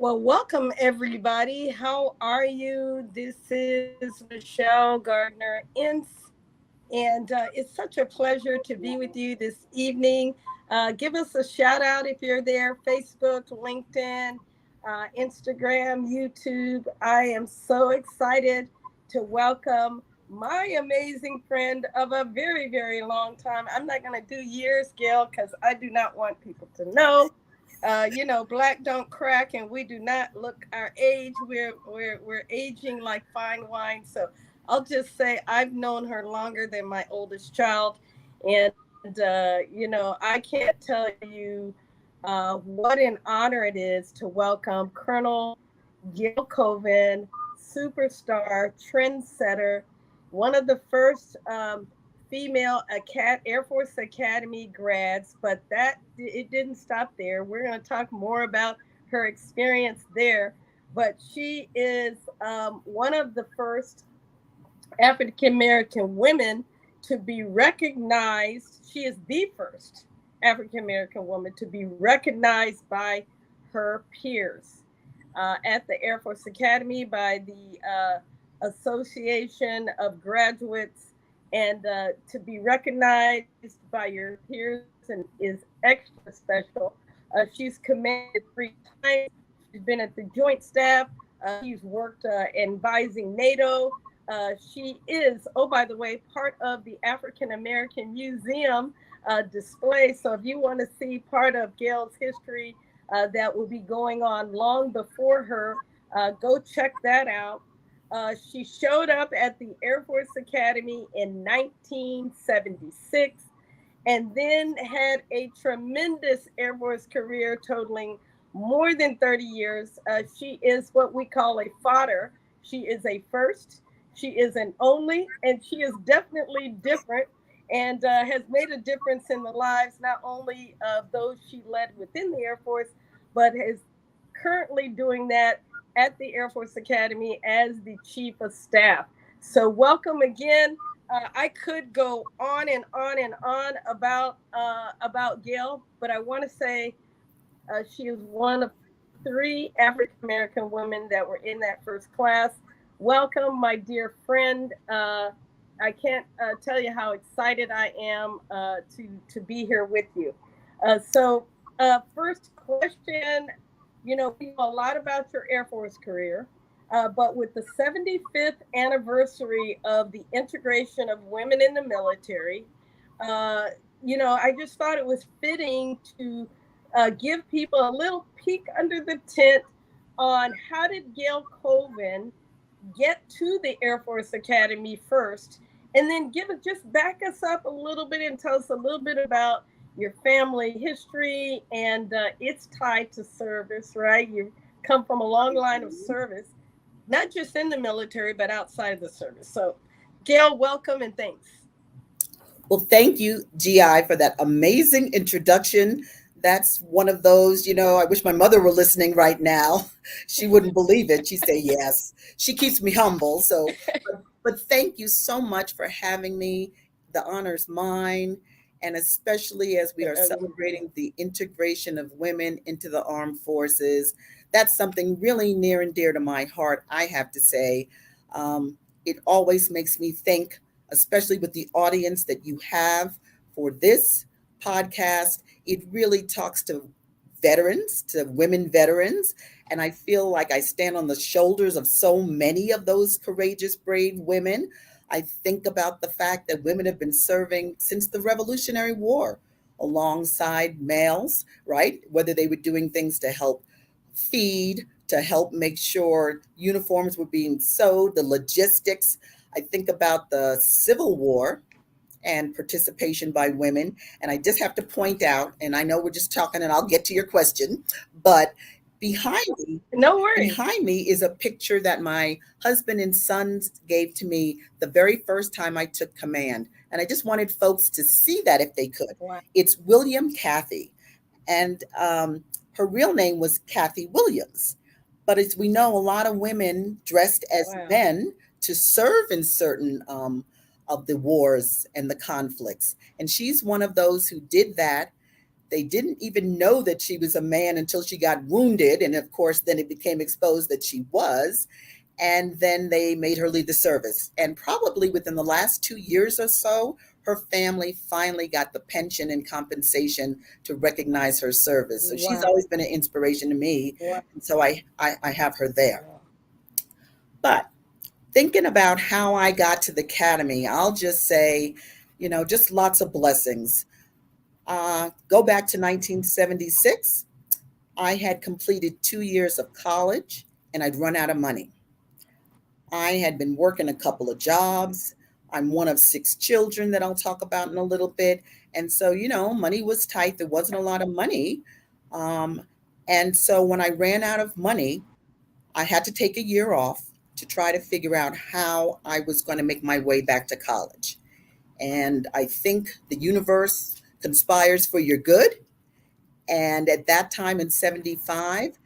Well, welcome everybody. How are you? This is Michelle Gardner-Ince, and it's such a pleasure to be with you this evening. Give us a shout out if you're there: Facebook, LinkedIn, Instagram, YouTube. I am so excited to welcome my amazing friend of a very, very long time. I'm not going to do years, Gail, because I do not want people to know. Black don't crack, and we do not look our age. We're aging like fine wine. So I'll just say I've known her longer than my oldest child, and I can't tell you what an honor it is to welcome Colonel Gail Colvin, superstar, trendsetter, one of the first female Air Force Academy grads, but that it didn't stop there. We're going to talk more about her experience there, but she is one of the first African American women to be recognized. She is the first African American woman to be recognized by her peers at the Air Force Academy, by the Association of Graduates, and to be recognized by your peers and is extra special. She's commanded 3 times. She's been at the Joint Staff. She's worked advising NATO. She is, oh, by the way, part of the African American Museum display. So if you want to see part of Gail's history that will be going on long before her, go check that out. She showed up at the Air Force Academy in 1976 and then had a tremendous Air Force career totaling more than 30 years. She is what we call a fodder. She is a first, she is an only, and she is definitely different and has made a difference in the lives not only of those she led within the Air Force, but is currently doing that at the Air Force Academy as the Chief of Staff. So, welcome again. I could go on and on and on about Gail, but I want to say she is one of 3 African American women that were in that first class. Welcome, my dear friend. I can't tell you how excited I am to be here with you. First question, we know a lot about your Air Force career, but with the 75th anniversary of the integration of women in the military, I just thought it was fitting to give people a little peek under the tent on how did Gail Colvin get to the Air Force Academy first, and then just back us up a little bit and tell us a little bit about your family history and its tie to service, right? You come from a long line of service, not just in the military, but outside of the service. So, Gail, welcome and thanks. Well, thank you, GI, for that amazing introduction. That's one of those, I wish my mother were listening right now. She wouldn't believe it. She'd say yes. She keeps me humble. But thank you so much for having me. The honor's mine. And especially as we are celebrating the integration of women into the armed forces, that's something really near and dear to my heart, I have to say. It always makes me think, especially with the audience that you have for this podcast. It really talks to veterans, to women veterans. And I feel like I stand on the shoulders of so many of those courageous, brave women. I think about the fact that women have been serving since the Revolutionary War alongside males, right? Whether they were doing things to help feed, to help make sure uniforms were being sewed, the logistics. I think about the Civil War and participation by women. And I just have to point out, and I know we're just talking and I'll get to your question, but behind me, no worries. Behind me is a picture that my husband and sons gave to me the very first time I took command. And I just wanted folks to see that if they could. Wow. It's William Kathy. And her real name was Kathy Williams. But as we know, a lot of women dressed as men to serve in certain of the wars and the conflicts. And she's one of those who did that They didn't even know that she was a man until she got wounded. And of course, then it became exposed that she was. And then they made her leave the service. And probably within the last 2 years or so, her family finally got the pension and compensation to recognize her service. So she's Wow. always been an inspiration to me. Wow. And so I have her there. Wow. But thinking about how I got to the academy, I'll just say, just lots of blessings. Go back to 1976. I had completed 2 years of college and I'd run out of money. I had been working a couple of jobs. I'm one of 6 children that I'll talk about in a little bit. And so, money was tight. There wasn't a lot of money. Um, and so when I ran out of money, I had to take a year off to try to figure out how I was going to make my way back to college. And I think the universe conspires for your good. And at that time in 75,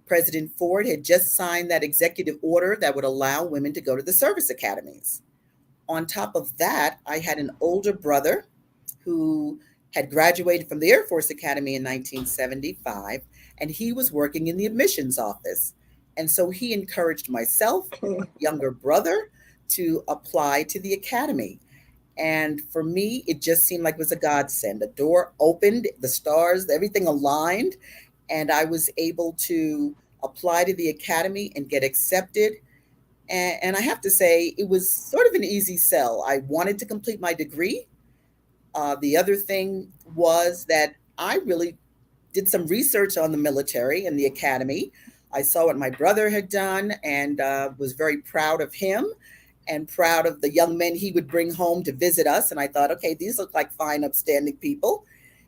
President Ford had just signed that executive order that would allow women to go to the service academies. On top of that, I had an older brother who had graduated from the Air Force Academy in 1975, and he was working in the admissions office. And so he encouraged myself, my younger brother, to apply to the academy. And for me, it just seemed like it was a godsend. The door opened, the stars, everything aligned, and I was able to apply to the academy and get accepted. And I have to say, it was sort of an easy sell. I wanted to complete my degree. The other thing was that I really did some research on the military and the academy. I saw what my brother had done and was very proud of him and proud of the young men he would bring home to visit us. And I thought, okay, these look like fine, upstanding people.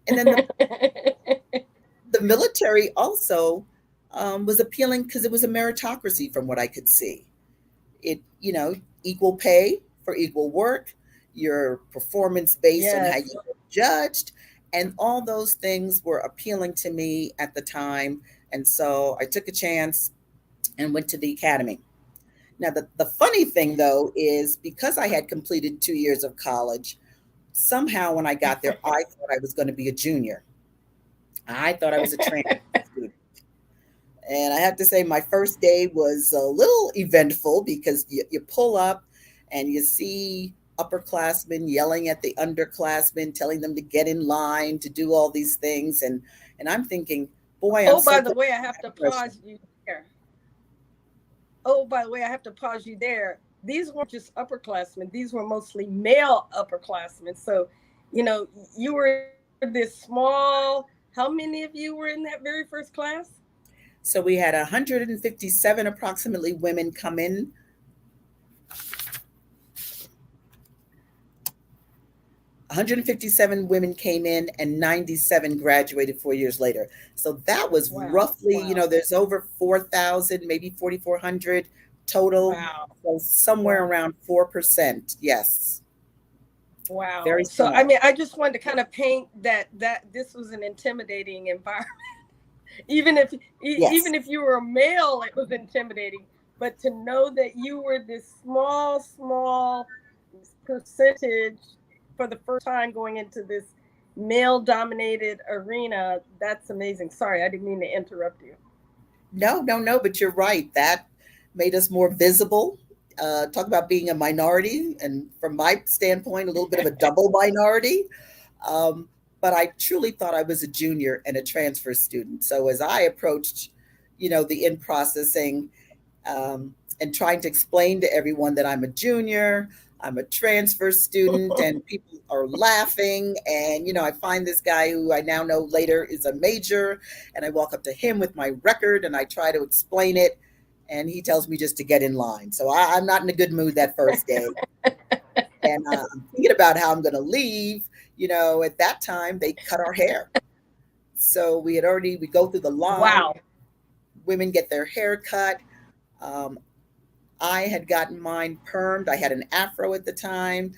And then the military also was appealing because it was a meritocracy from what I could see. It, equal pay for equal work, your performance based on how Yes. you were judged, and all those things were appealing to me at the time. And so I took a chance and went to the academy. Now, the funny thing though is because I had completed 2 years of college, somehow when I got there, I thought I was going to be a junior. I thought I was a transfer student. And I have to say, my first day was a little eventful because you pull up and you see upperclassmen yelling at the underclassmen, telling them to get in line, to do all these things. And I'm thinking, boy, I'm Oh, so by the glad way, I I have had to a freshman. pause you there. Oh, by the way, I have to pause you there. These weren't just upperclassmen, these were mostly male upperclassmen. So, you were this small. How many of you were in that very first class? So we had 157 approximately women come in. 157 women came in and 97 graduated 4 years later. So that was Wow. roughly, Wow. there's over 4,000, maybe 4,400 total. Wow. So somewhere Wow. around 4%. Yes, Wow. very So I small. mean, I just wanted to kind of paint that this was an intimidating environment. Yes. Even if you were a male, it was intimidating. But to know that you were this small percentage for the first time going into this male dominated arena, that's amazing. Sorry, I didn't mean to interrupt you. No, no, no, but you're right. That made us more visible. Talk about being a minority, and from my standpoint, a little bit of a double minority. Um, but I truly thought I was a junior and a transfer student. So as I approached, the in processing, and trying to explain to everyone that I'm a junior, I'm a transfer student, and people are laughing. And, I find this guy who I now know later is a major, and I walk up to him with my record and I try to explain it. And he tells me just to get in line. So I'm not in a good mood that first day. And I'm thinking about how I'm going to leave. At that time, they cut our hair. So we go through the line, Wow. women get their hair cut. Um, I had gotten mine permed. I had an afro at the time.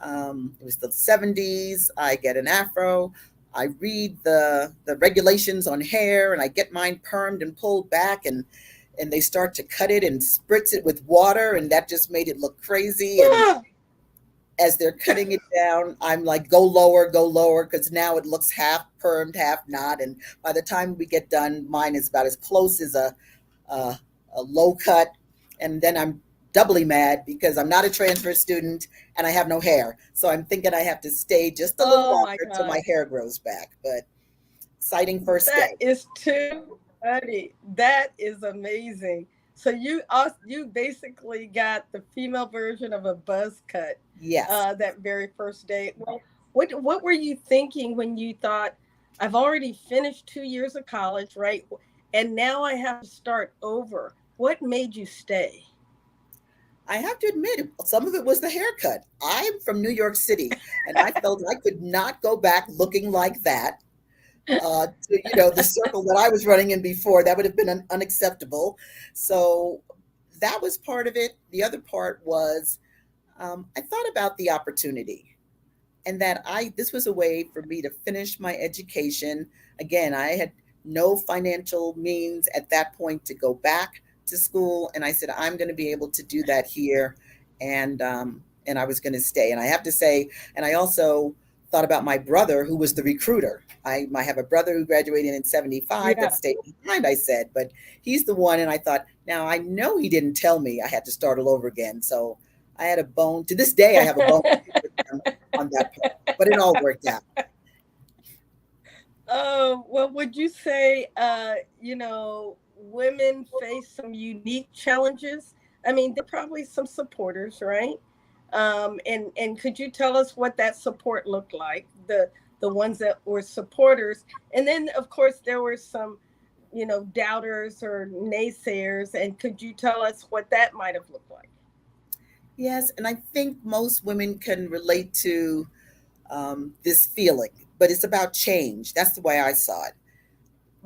It was the 70s. I get an afro. I read the regulations on hair and I get mine permed and pulled back and they start to cut it and spritz it with water and that just made it look crazy. And Ah, as they're cutting it down, I'm like, go lower, because now it looks half permed, half not. And by the time we get done, mine is about as close as a, a low cut. And then I'm doubly mad because I'm not a transfer student and I have no hair. So I'm thinking I have to stay just a little Oh my longer till my God. hair grows back. But exciting first That day. is too funny. That is amazing. So you basically got the female version of a buzz cut Yes. that very first day. Well, what were you thinking when you thought, I've already finished 2 years of college, right? And now I have to start over. What made you stay? I have to admit, some of it was the haircut. I'm from New York City, and I felt I could not go back looking like that. To, the circle that I was running in before, that would have been unacceptable. So that was part of it. The other part was I thought about the opportunity and that this was a way for me to finish my education. Again, I had no financial means at that point to go back to school, and I said I'm going to be able to do that here, and I was going to stay. And I have to say, and I also thought about my brother who was the recruiter. I have a brother who graduated in 75 that Yeah. stayed behind, I said, but he's the one. And I thought, now I know he didn't tell me I had to start all over again. So I had a bone. To this day, I have a bone to pick with him on that part, but it all worked out. Well, would you say, women face some unique challenges? I mean, there are probably some supporters, right? And could you tell us what that support looked like? The ones that were supporters, and then of course there were some, doubters or naysayers. And could you tell us what that might have looked like? Yes, and I think most women can relate to this feeling, but it's about change. That's the way I saw it.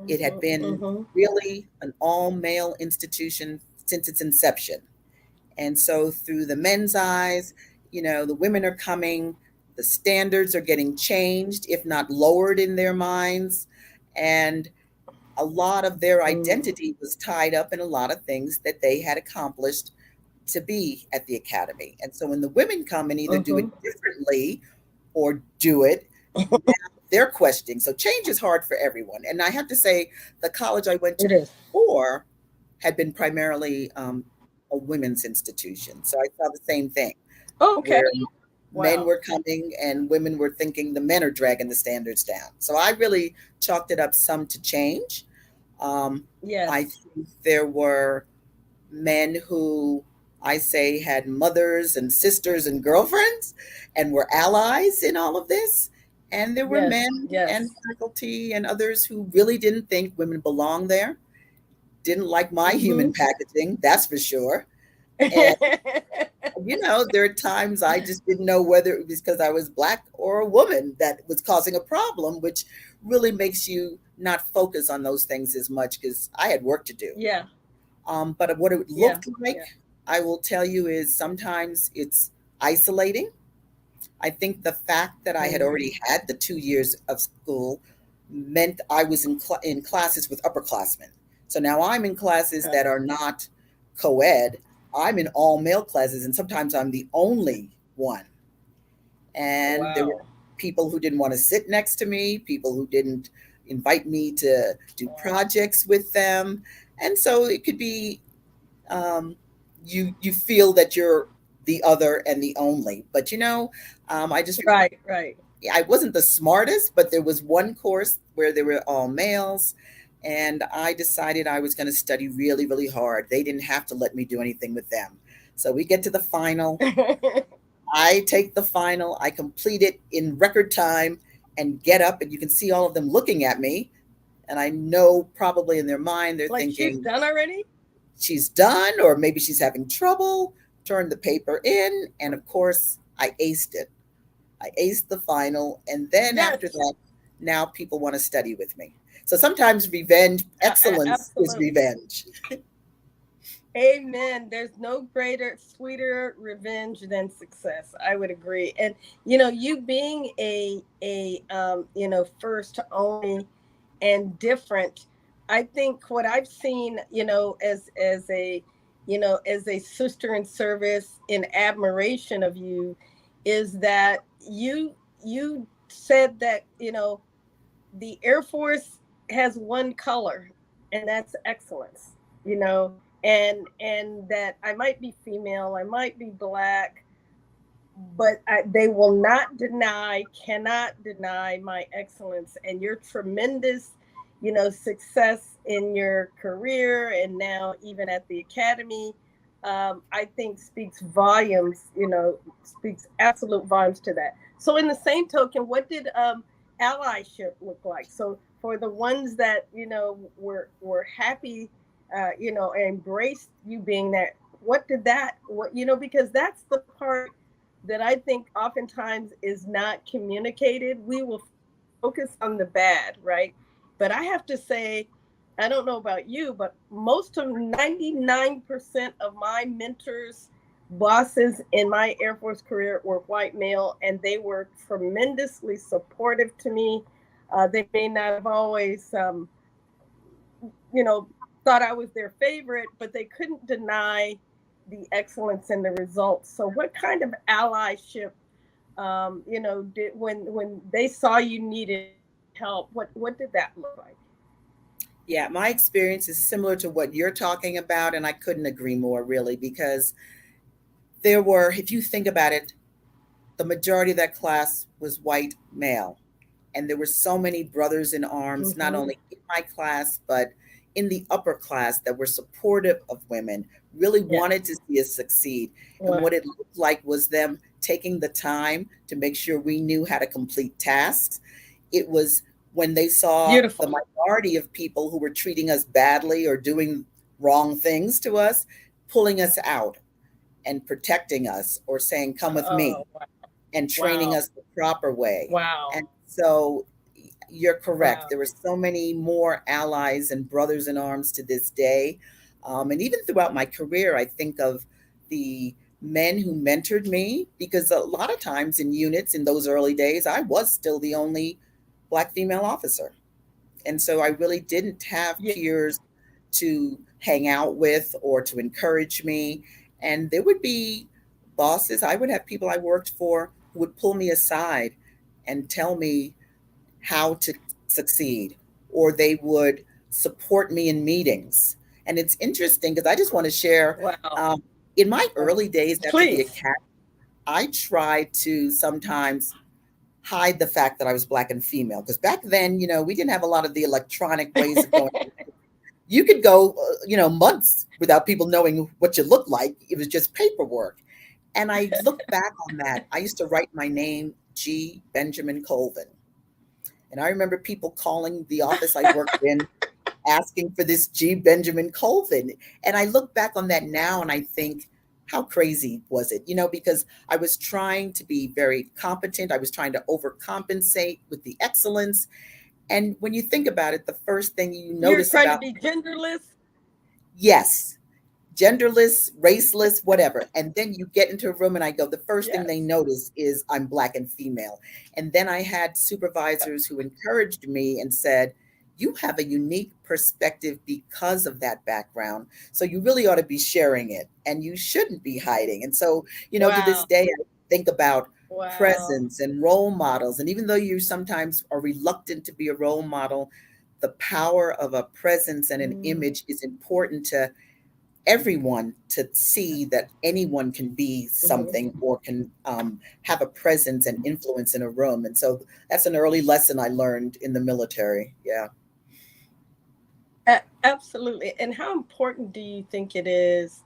It had Hmm. been Hmm. really an all male institution since its inception. And so, through the men's eyes, the women are coming, the standards are getting changed, if not lowered in their minds. And a lot of their Mm. identity was tied up in a lot of things that they had accomplished to be at the academy. And so, when the women come and either do it Hmm. differently or do it, now they're questioning. So, change is hard for everyone. And I have to say, the college I went to It is. before had been primarily a women's institution. So I saw the same thing Oh, okay. where men Wow. were coming and women were thinking the men are dragging the standards down. So I really chalked it up some to change. Um, I Yes. think there were men who I say had mothers and sisters and girlfriends and were allies in all of this. And there were Yes. men and Yes. faculty and others who really didn't think women belonged there, didn't like my human Hmm. packaging, that's for sure. And there are times I just didn't know whether it was because I was black or a woman that was causing a problem, which really makes you not focus on those things as much because I had work to do. Yeah. But what it Yeah. looked Yeah. like, I will tell you, is sometimes it's isolating. I think the fact that I had Mhm. already had the 2 years of school meant I was in classes with upperclassmen. So now I'm in classes Okay. that are not co-ed. I'm in all male classes, and sometimes I'm the only one. And there were Wow. people who didn't want to sit next to me, people who didn't invite me to do Wow. projects with them. And so it could be um, you feel that you're the other and the only. But I just Right. Right. I wasn't the smartest, but there was one course where they were all males, and I decided I was going to study really, really hard. They didn't have to let me do anything with them. So we get to the final. I take the final, I complete it in record time and get up, and you can see all of them looking at me. And I know probably in their mind they're Like she's thinking, done already? she's done, or maybe she's having trouble. Turn the paper in, and of course, I aced it. I aced the final, and then after Yes. that, now people want to study with me. So sometimes revenge, excellence is Absolutely. revenge. Amen. There's no greater, sweeter revenge than success. I would agree. And you being a first only and different, I think what I've seen, as a sister in service, in admiration of you, is that you said that, the Air Force has one color, and that's excellence, and that I might be female, I might be black, but they will not deny, cannot deny my excellence and your tremendous, success in your career and now even at the academy. I think speaks volumes, speaks absolute volumes to that. So, in the same token, what did allyship look like? So, for the ones that were happy, embraced you being there, what did that? What because that's the part that I think oftentimes is not communicated. We will focus on the bad, right? But I have to say, I don't know about you, but most of 99% of my mentors, bosses in my Air Force career were white male, and they were tremendously supportive to me. They may not have always, you know, thought I was their favorite, but they couldn't deny the excellence and the results. So, what kind of allyship, did when they saw you needed help? What did that look like? Yeah, my experience is similar to what you're talking about, and I couldn't agree more, really, because there were, if you think about it, the majority of that class was white male. And there were so many brothers in arms, not Mm-hmm. only in my class, but in the upper class that were supportive of women, really wanted to Yes. see us succeed. And Wow. what it looked like was them taking the time to make sure we knew how to complete tasks. It was when they saw the Beautiful. minority of people who were treating us badly or doing wrong things to us, pulling us out and protecting us or saying, come with me, Oh, wow. and training Wow. us the proper way. Wow. And so you're correct. Wow. There were so many more allies and brothers in arms to this day. And even throughout my career, I think of the men who mentored me because a lot of times in units in those early days, I was still the only Black female officer. And so I really didn't have Yeah. peers to hang out with or to encourage me. And there would be bosses, I would have people I worked for who would pull me aside and tell me how to succeed, or they would support me in meetings. And it's interesting because I just want to share Wow. um, in my Wow. early days after the Please. academy, I tried to sometimes hide the fact that I was Black and female because back then, we didn't have a lot of the electronic ways of going. You could go, months without people knowing what you looked like. It was just paperwork. And I look back on that. I used to write my name, G. Benjamin Colvin. And I remember people calling the office I worked in asking for this G. Benjamin Colvin. And I look back on that now and I think, how crazy was it? Because I was trying to be very competent. I was trying to overcompensate with the excellence. And when you think about it, the first thing you You're notice trying to about, be genderless. yes, genderless, raceless, whatever. And then you get into a room and I go, the first thing they Yes. notice is I'm Black and female. And then I had supervisors who encouraged me and said, you have a unique perspective because of that background. So you really ought to be sharing it and you shouldn't be hiding. And so, to this Wow. day, I think about Wow. presence and role models. And even though you sometimes are reluctant to be a role model, the power of a presence and an Mm. image is important to everyone to see that anyone can be Mhm. something or can have a presence and influence in a room. And so that's an early lesson I learned in the military. Yeah. Absolutely. And how important do you think it is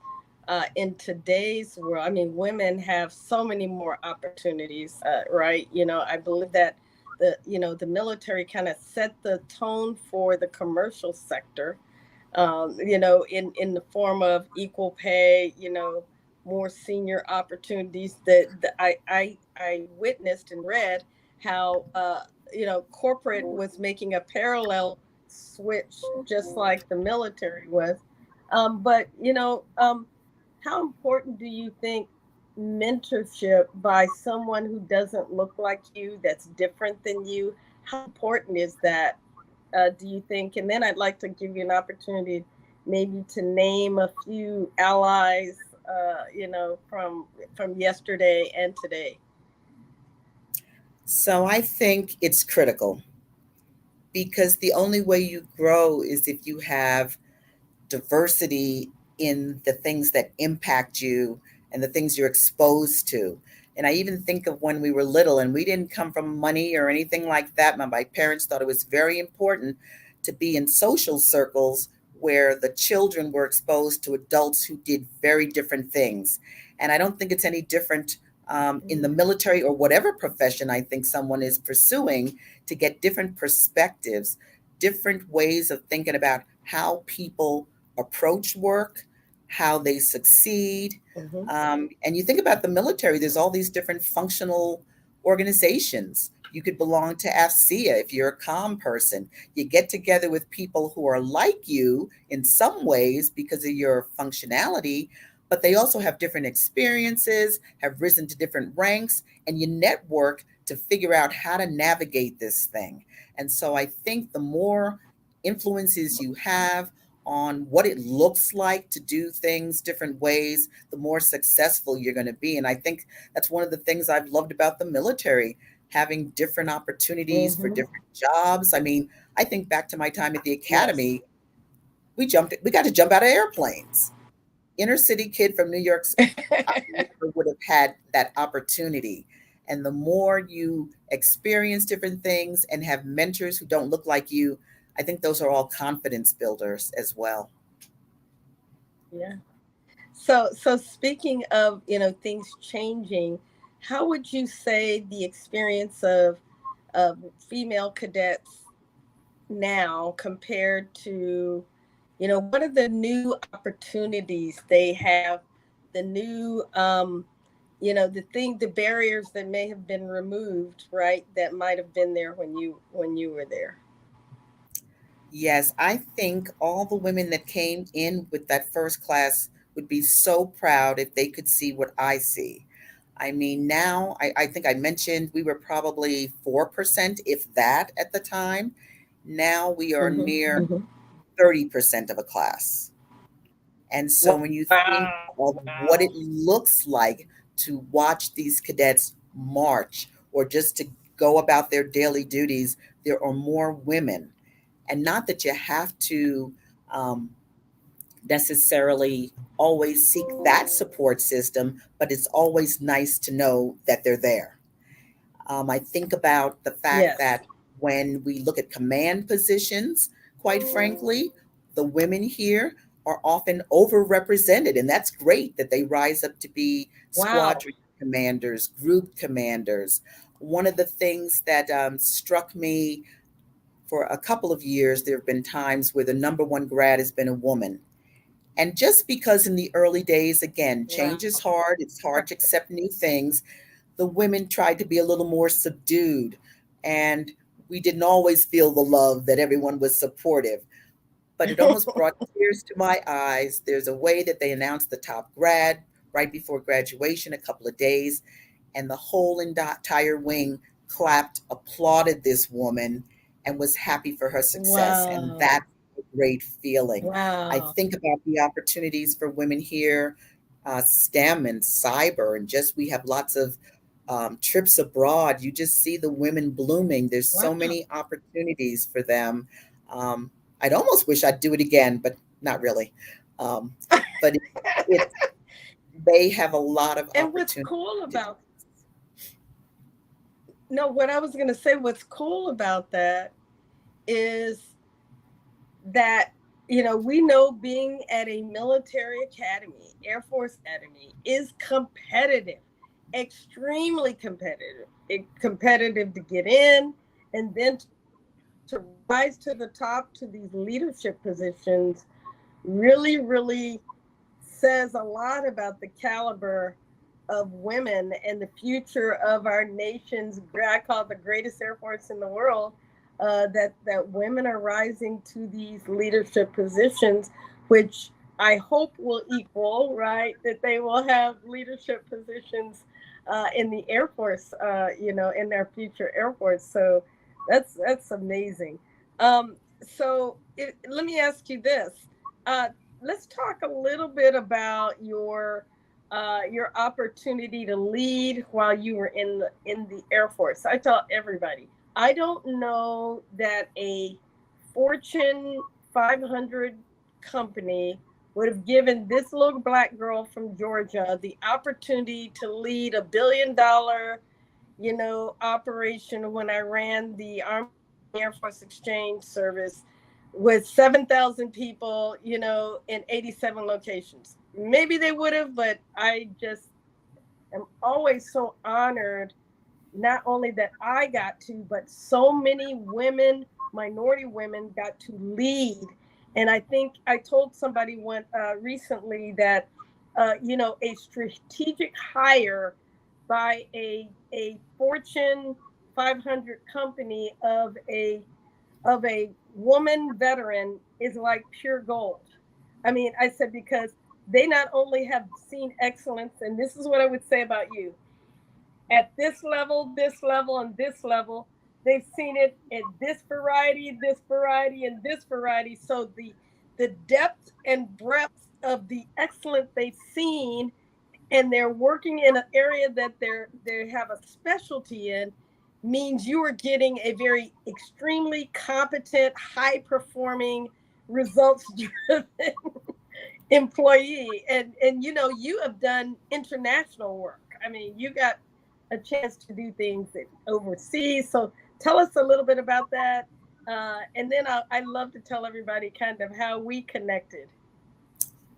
in today's world? I mean, women have so many more opportunities, right? I believe that the military kind of set the tone for the commercial sector, in the form of equal pay, more senior opportunities that I witnessed and read how, corporate was making a parallel switch just like the military was. But, how important do you think mentorship by someone who doesn't look like you, that's different than you, how important is that, do you think? And then I'd like to give you an opportunity maybe to name a few allies, from yesterday and today. So I think it's critical because the only way you grow is if you have diversity in the things that impact you and the things you're exposed to. And I even think of when we were little and we didn't come from money or anything like that. My parents thought it was very important to be in social circles where the children were exposed to adults who did very different things. And I don't think it's any different in the military or whatever profession I think someone is pursuing, to get different perspectives, different ways of thinking about how people approach work, how they succeed. Mm-hmm. And you think about the military, there's all these different functional organizations. You could belong to AFCEA if you're a comm person. You get together with people who are like you in some ways because of your functionality, but they also have different experiences, have risen to different ranks, and you network to figure out how to navigate this thing. And so I think the more influences you have on what it looks like to do things different ways, the more successful you're going to be. And I think that's one of the things I've loved about the military, having different opportunities for Mm-hmm. different jobs. I mean, I think back to my time at the Yes. academy, we got to jump out of airplanes. Inner city kid from New York, I never would have had that opportunity. And the more you experience different things and have mentors who don't look like you, I think those are all confidence builders as well. Yeah. So speaking of, things changing, how would you say the experience of female cadets now compared to, what are the new opportunities they have, the new, the barriers that may have been removed, right? That might have been there when you were there. Yes, I think all the women that came in with that first class would be so proud if they could see what I see. I mean, now I think I mentioned we were probably 4%, if that, at the time. Now we are Mm-hmm. near Mm-hmm. 30% of a class. And so when you think Wow. of what it Wow. looks like to watch these cadets march or just to go about their daily duties, there are more women. And not that you have to um, necessarily always seek that support system, but it's always nice to know that they're there. I think about the fact Yes. that when we look at command positions, quite frankly, the women here are often overrepresented, and that's great that they rise up to be Wow. squadron commanders, group commanders. One of the things that struck me for a couple of years, there have been times where the number one grad has been a woman. And just because in the early days, again, Wow. change is hard, it's hard to accept new things, the women tried to be a little more subdued. And we didn't always feel the love that everyone was supportive, but it almost brought tears to my eyes. There's a way that they announced the top grad right before graduation, a couple of days, and the whole entire wing clapped, applauded this woman, and was happy for her success. And Wow. that's a great feeling. I Wow. think about the opportunities for women here, STEM and cyber, and just we have lots of trips abroad. You just see the women blooming. There's so Wow. many opportunities for them. Um, I'd almost wish I'd do it again, but not really. Um, but it, they have a lot of And what's opportunities. cool about no, what I was going to say, what's cool about that is that, we know being at a military academy, Air Force Academy, is competitive, extremely competitive. Competitive to get in, and then to rise to the top to these leadership positions really, really says a lot about the caliber of women and the future of our nation's, I call it the greatest Air Force in the world. That women are rising to these leadership positions, which I hope will equal, right, that they will have leadership positions in the Air Force, in their future Air Force. So that's amazing. Let me ask you this. Uh, let's talk a little bit about your your opportunity to lead while you were in the Air Force. I tell everybody, I don't know that a Fortune 500 company would have given this little black girl from Georgia the opportunity to lead $1 billion, operation when I ran the Army Air Force Exchange Service with 7,000 people, in 87 locations. Maybe they would have, but I just am always so honored, not only that I got to, but so many women, minority women, got to lead. And I think I told somebody recently that, a strategic hire by a Fortune 500 company of a woman veteran is like pure gold. I mean, I said, because they not only have seen excellence, and this is what I would say about you, at this level, and this level. They've seen it at this variety, and this variety. So the depth and breadth of the excellence they've seen, and they're working in an area that they have a specialty in, means you are getting a very extremely competent, high performing, results driven employee. And you have done international work. I mean, you got a chance to do things overseas. So tell us a little bit about that, and then I love to tell everybody kind of how we connected.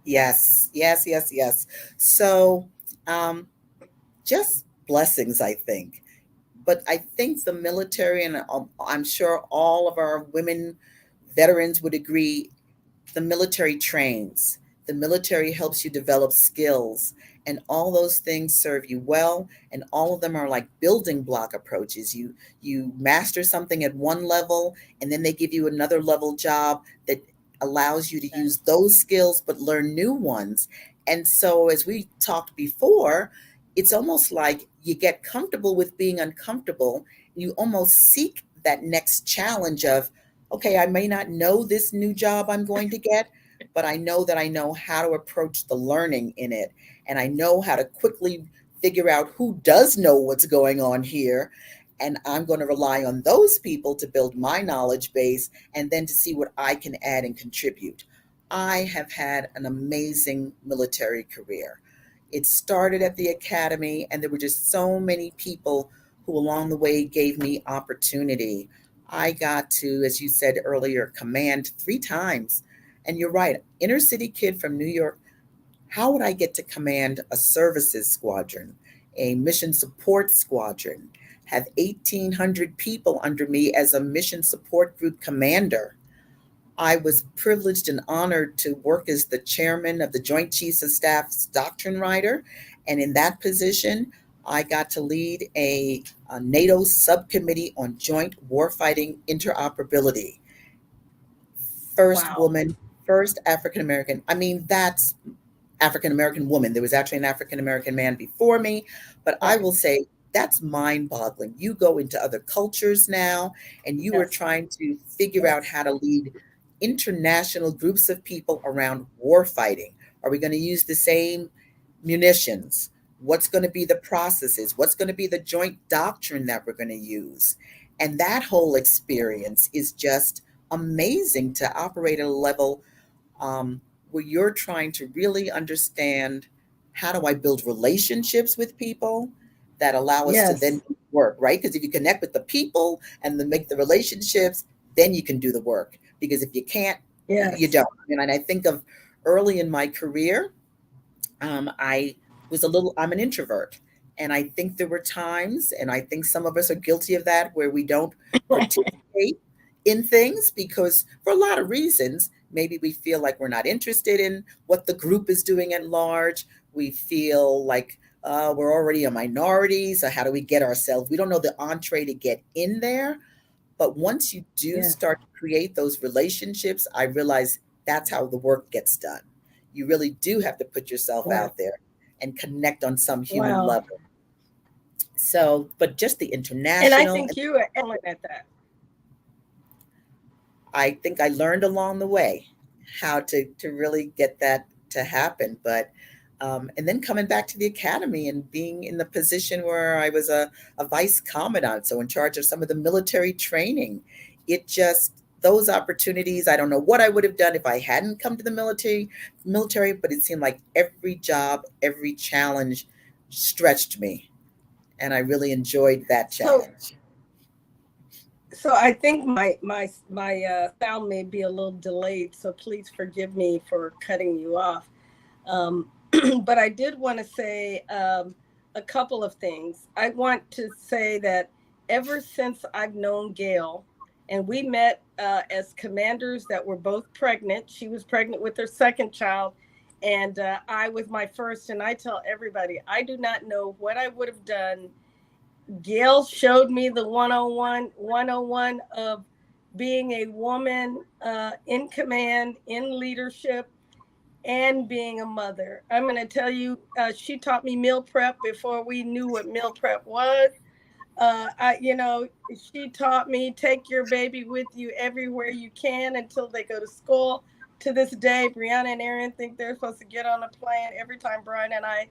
Yes, yes, yes, yes. So, um, just blessings, I think. But I think the military, and I'm sure all of our women veterans would agree, the military trains. The military helps you develop skills, and all those things serve you well. And all of them are like building block approaches. You master something at one level, and then they give you another level job that allows you to use those skills but learn new ones. And so, as we talked before, it's almost like you get comfortable with being uncomfortable. You almost seek that next challenge of, okay, I may not know this new job I'm going to get, but I know that I know how to approach the learning in it. And I know how to quickly figure out who does know what's going on here. And I'm going to rely on those people to build my knowledge base and then to see what I can add and contribute. I have had an amazing military career. It started at the academy, and there were just so many people who along the way gave me opportunity. I got to, as you said earlier, command 3 times. And you're right, inner city kid from New York, how would I get to command a services squadron, a mission support squadron, have 1,800 people under me as a mission support group commander? I was privileged and honored to work as the chairman of the Joint Chiefs of Staff's doctrine writer. And in that position, I got to lead a NATO subcommittee on joint warfighting interoperability. First Wow. woman, first African American. I mean, that's African American woman. There was actually an African American man before me, but I Right. will say that's mind boggling. You go into other cultures now and you are Yes. trying to figure out Yes. how to lead international groups of people around war fighting. Are we going to use the same munitions? What's going to be the processes? What's going to be the joint doctrine that we're going to use? And that whole experience is just amazing to operate at a level where you're trying to really understand, how do I build relationships with people that allow us to then Yes. do work, right? Because if you connect with the people and then make the relationships, then you can do the work. Because if you can't, you Yes. don't. And I think of early in my career, I I'm an introvert. And I think there were times, and I think some of us are guilty of that, where we don't participate in things because for a lot of reasons, maybe we feel like we're not interested in what the group is doing at large. We feel like we're already a minority. So how do we get ourselves? We don't know the entree to get in there. But once you do Yes. start to create those relationships, I realize that's how the work gets done. You really do have to put yourself Wow. out there and connect on some human Wow. level. So, but just the And I international, think you are excellent at that. I think I learned along the way how to really get that to happen. But And then coming back to the academy and being in the position where I was a vice commandant, so in charge of some of the military training. It just, those opportunities, I don't know what I would have done if I hadn't come to the military, but it seemed like every job, every challenge stretched me. And I really enjoyed that So challenge. so I think my sound may be a little delayed, so please forgive me for cutting you off. Um, but I did want to say a couple of things. I want to say that ever since I've known Gail, and we met as commanders that were both pregnant. She was pregnant with her second child, and I with my first. And I tell everybody, I do not know what I would have done. Gail showed me the 101 of being a woman in command, in leadership, and being a mother. I'm going to tell you, she taught me meal prep before we knew what meal prep was. She taught me take your baby with you everywhere you can until they go to school. To this day, Brianna and Aaron think they're supposed to get on a plane every time Brian and I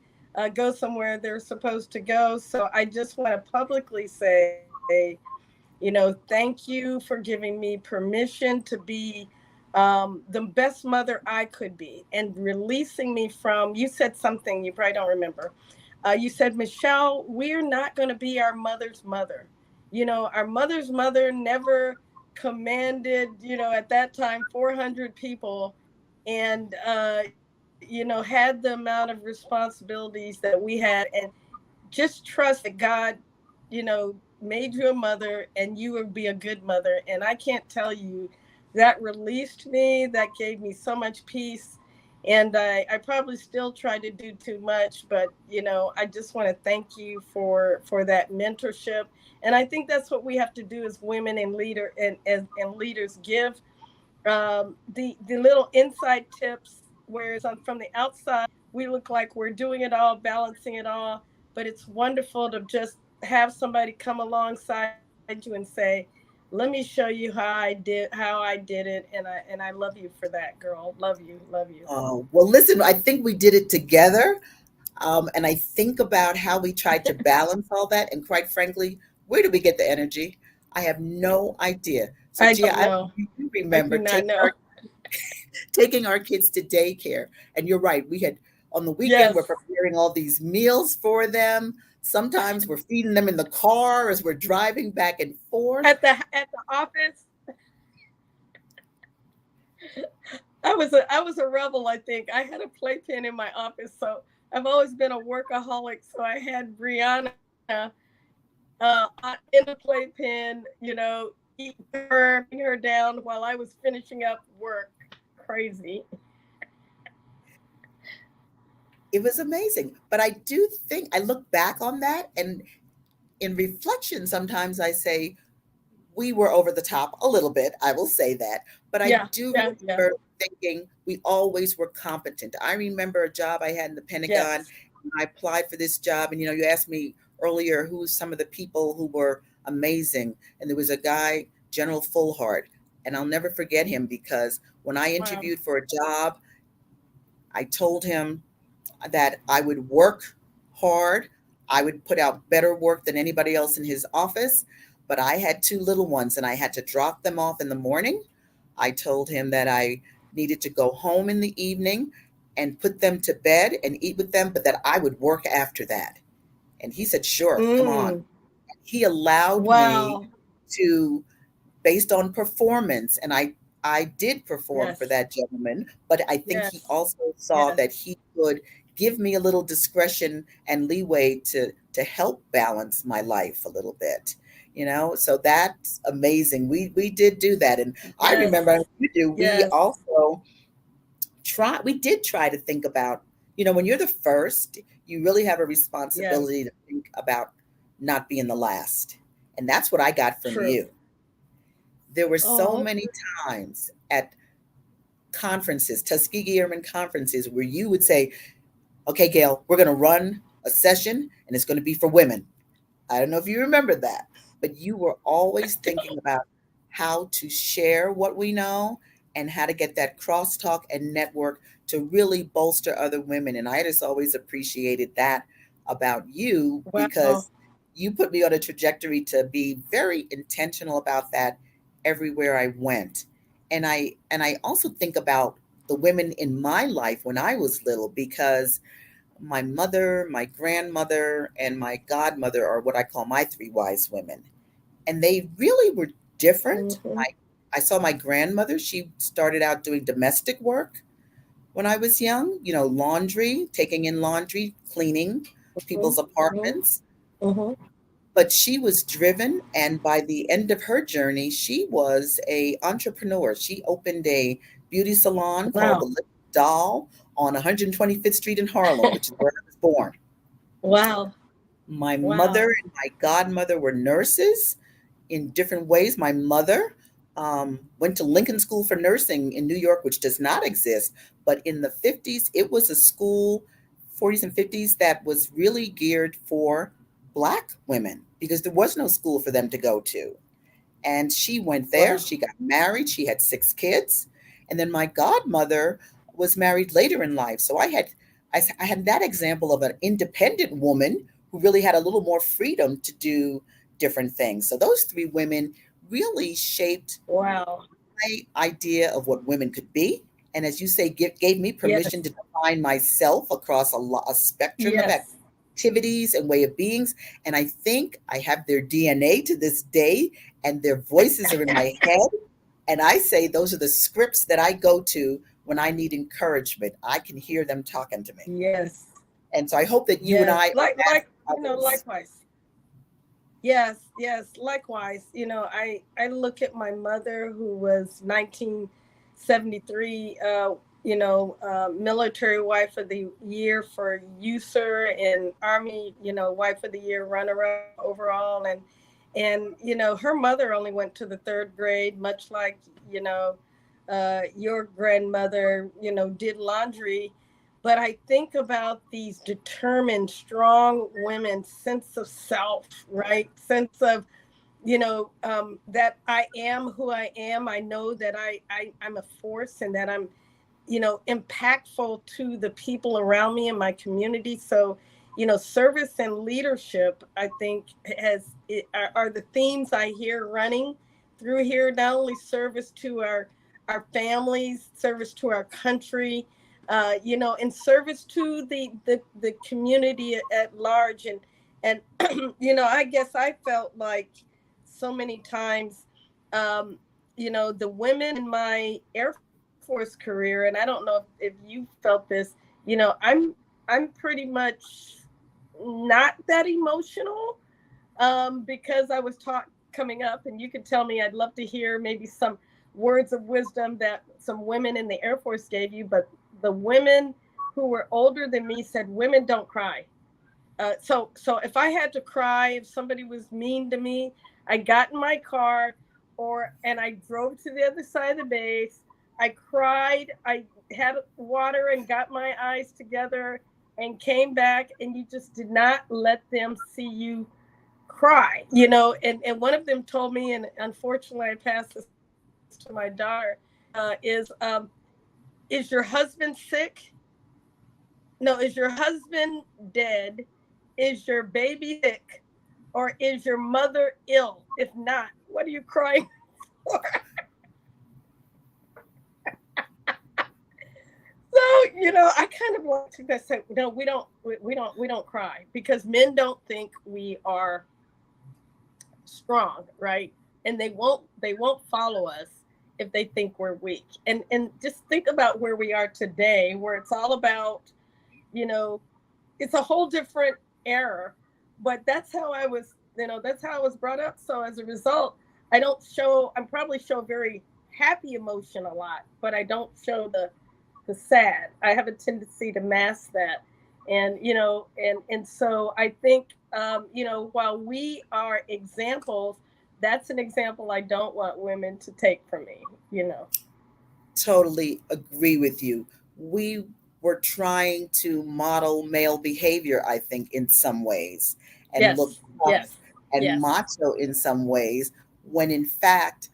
go somewhere they're supposed to go. So I just want to publicly say, thank you for giving me permission to be the best mother I could be and releasing me from, you said something you probably don't remember. You said, Michelle, we're not going to be our mother's mother. Our mother's mother never commanded, at that time, 400 people and, had the amount of responsibilities that we had. And just trust that God, made you a mother and you would be a good mother. And I can't tell you, that released me, that gave me so much peace. And I probably still try to do too much, but I just want to thank you for that mentorship. And I think that's what we have to do as women and and leaders, give the little inside tips, whereas from the outside we look like we're doing it all, balancing it all. But it's wonderful to just have somebody come alongside you and say, let me show you how I did it. And I love you for that, girl. Love you. Oh, well, listen, I think we did it together. And I think about how we tried to balance all that. And quite frankly, where do we get the energy? I have no idea. So, I Gia, don't I don't know know. if you I remember do not know. taking our kids to daycare. And you're right. We had on the weekend, we're Yes. preparing all these meals for them. Sometimes we're feeding them in the car as we're driving back and forth. At the office, I was a rebel. I think I had a playpen in my office, so I've always been a workaholic. So I had Brianna in the playpen, eating her, putting her down while I was finishing up work. Crazy. It was amazing. But I do think I look back on that, and in reflection, sometimes I say, we were over the top a little bit. I will say that. But I Yeah, do yeah, yeah. remember thinking we always were competent. I remember a job I had in the Pentagon. Yes. I applied for this job, and you asked me earlier who some of the people who were amazing, and there was a guy, General Fullhart, and I'll never forget him because when I Wow. interviewed for a job, I told him that I would work hard. I would put out better work than anybody else in his office, but I had two little ones and I had to drop them off in the morning. I told him that I needed to go home in the evening and put them to bed and eat with them, but that I would work after that. And he said, sure, come on. Mm. He allowed me Wow. to, based on performance, and I did perform for Yes. that gentleman, but I think he Yes. also saw Yes. that he could give me a little discretion and leeway to help balance my life a little bit. So that's amazing. We did do that, and I Yes. remember you do. We Yes. also we did try to think about, when you're the first, you really have a responsibility Yes. to think about not being the last. And that's what I got from True. you. There were so Oh, many times at conferences, Tuskegee Airmen conferences, where you would say, okay, Gail, we're going to run a session and it's going to be for women. I don't know if you remember that, but you were always thinking about how to share what we know and how to get that crosstalk and network to really bolster other women. And I just always appreciated that about you, Wow. because you put me on a trajectory to be very intentional about that everywhere I went. And I also think about the women in my life when I was little, because my mother, my grandmother, and my godmother are what I call my three wise women. And they really were different. Mm-hmm. I saw my grandmother, she started out doing domestic work when I was young, laundry, taking in laundry, cleaning people's Mm-hmm. apartments. Mm-hmm. But she was driven, and by the end of her journey, she was a entrepreneur. She opened a beauty salon called the Wow. Little Doll on 125th Street in Harlem, which is where I was born. Wow. My mother Wow. and my godmother were nurses in different ways. My mother went to Lincoln School for Nursing in New York, which does not exist, but in the 50s, it was a school, 40s and 50s, that was really geared for Black women because there was no school for them to go to. And she went there, Wow. she got married, she had 6 kids. And then my godmother was married later in life. So I had that example of an independent woman who really had a little more freedom to do different things. So those three women really shaped Wow. my idea of what women could be. And as you say, gave me permission Yes. to define myself across a spectrum of Yes. activities and way of beings. And I think I have their DNA to this day, and their voices are in my head. And I say those are the scripts that I go to when I need encouragement. I can hear them talking to me. Yes. And so I hope that you and Yes. I are that for others. Likewise. Yes, yes, likewise. I look at my mother who was 1973, military wife of the year for USER and Army, wife of the year runner up overall. And her mother only went to the third grade, much like, your grandmother, did laundry. But I think about these determined, strong women, sense of self, right? Sense of, that I am who I am. I know that I'm a force and that I'm, impactful to the people around me in my community. So, service and leadership, I think, are the themes I hear running through here. Not only service to our families, service to our country, and service to the community at large. And I guess I felt like so many times, the women in my Air Force career, and I don't know if you felt this, I'm pretty much not that emotional, because I was taught coming up, and you could tell me, I'd love to hear maybe some words of wisdom that some women in the Air Force gave you. But the women who were older than me said, women don't cry. So if I had to cry, if somebody was mean to me, I got in my car, and I drove to the other side of the base. I cried. I had water and got my eyes together and came back. And you just did not let them see you cry. And one of them told me, and unfortunately I passed this to my daughter, is your husband sick? No, is your husband dead? Is your baby sick? Or is your mother ill? If not, what are you crying for? So, I kind of like to say, no, we don't cry, because men don't think we are strong, right? And they won't follow us if they think we're weak. And just think about where we are today, where it's all about, you know, it's a whole different era. But that's how I was brought up. So as a result, I'm probably show very happy emotion a lot, but I don't show the sad. I have a tendency to mask that. And so I think, while we are examples, that's an example I don't want women to take from me. Totally agree with you. We were trying to model male behavior, I think, in some ways, and look Yes, tough yes, and yes. macho in some ways, when in fact,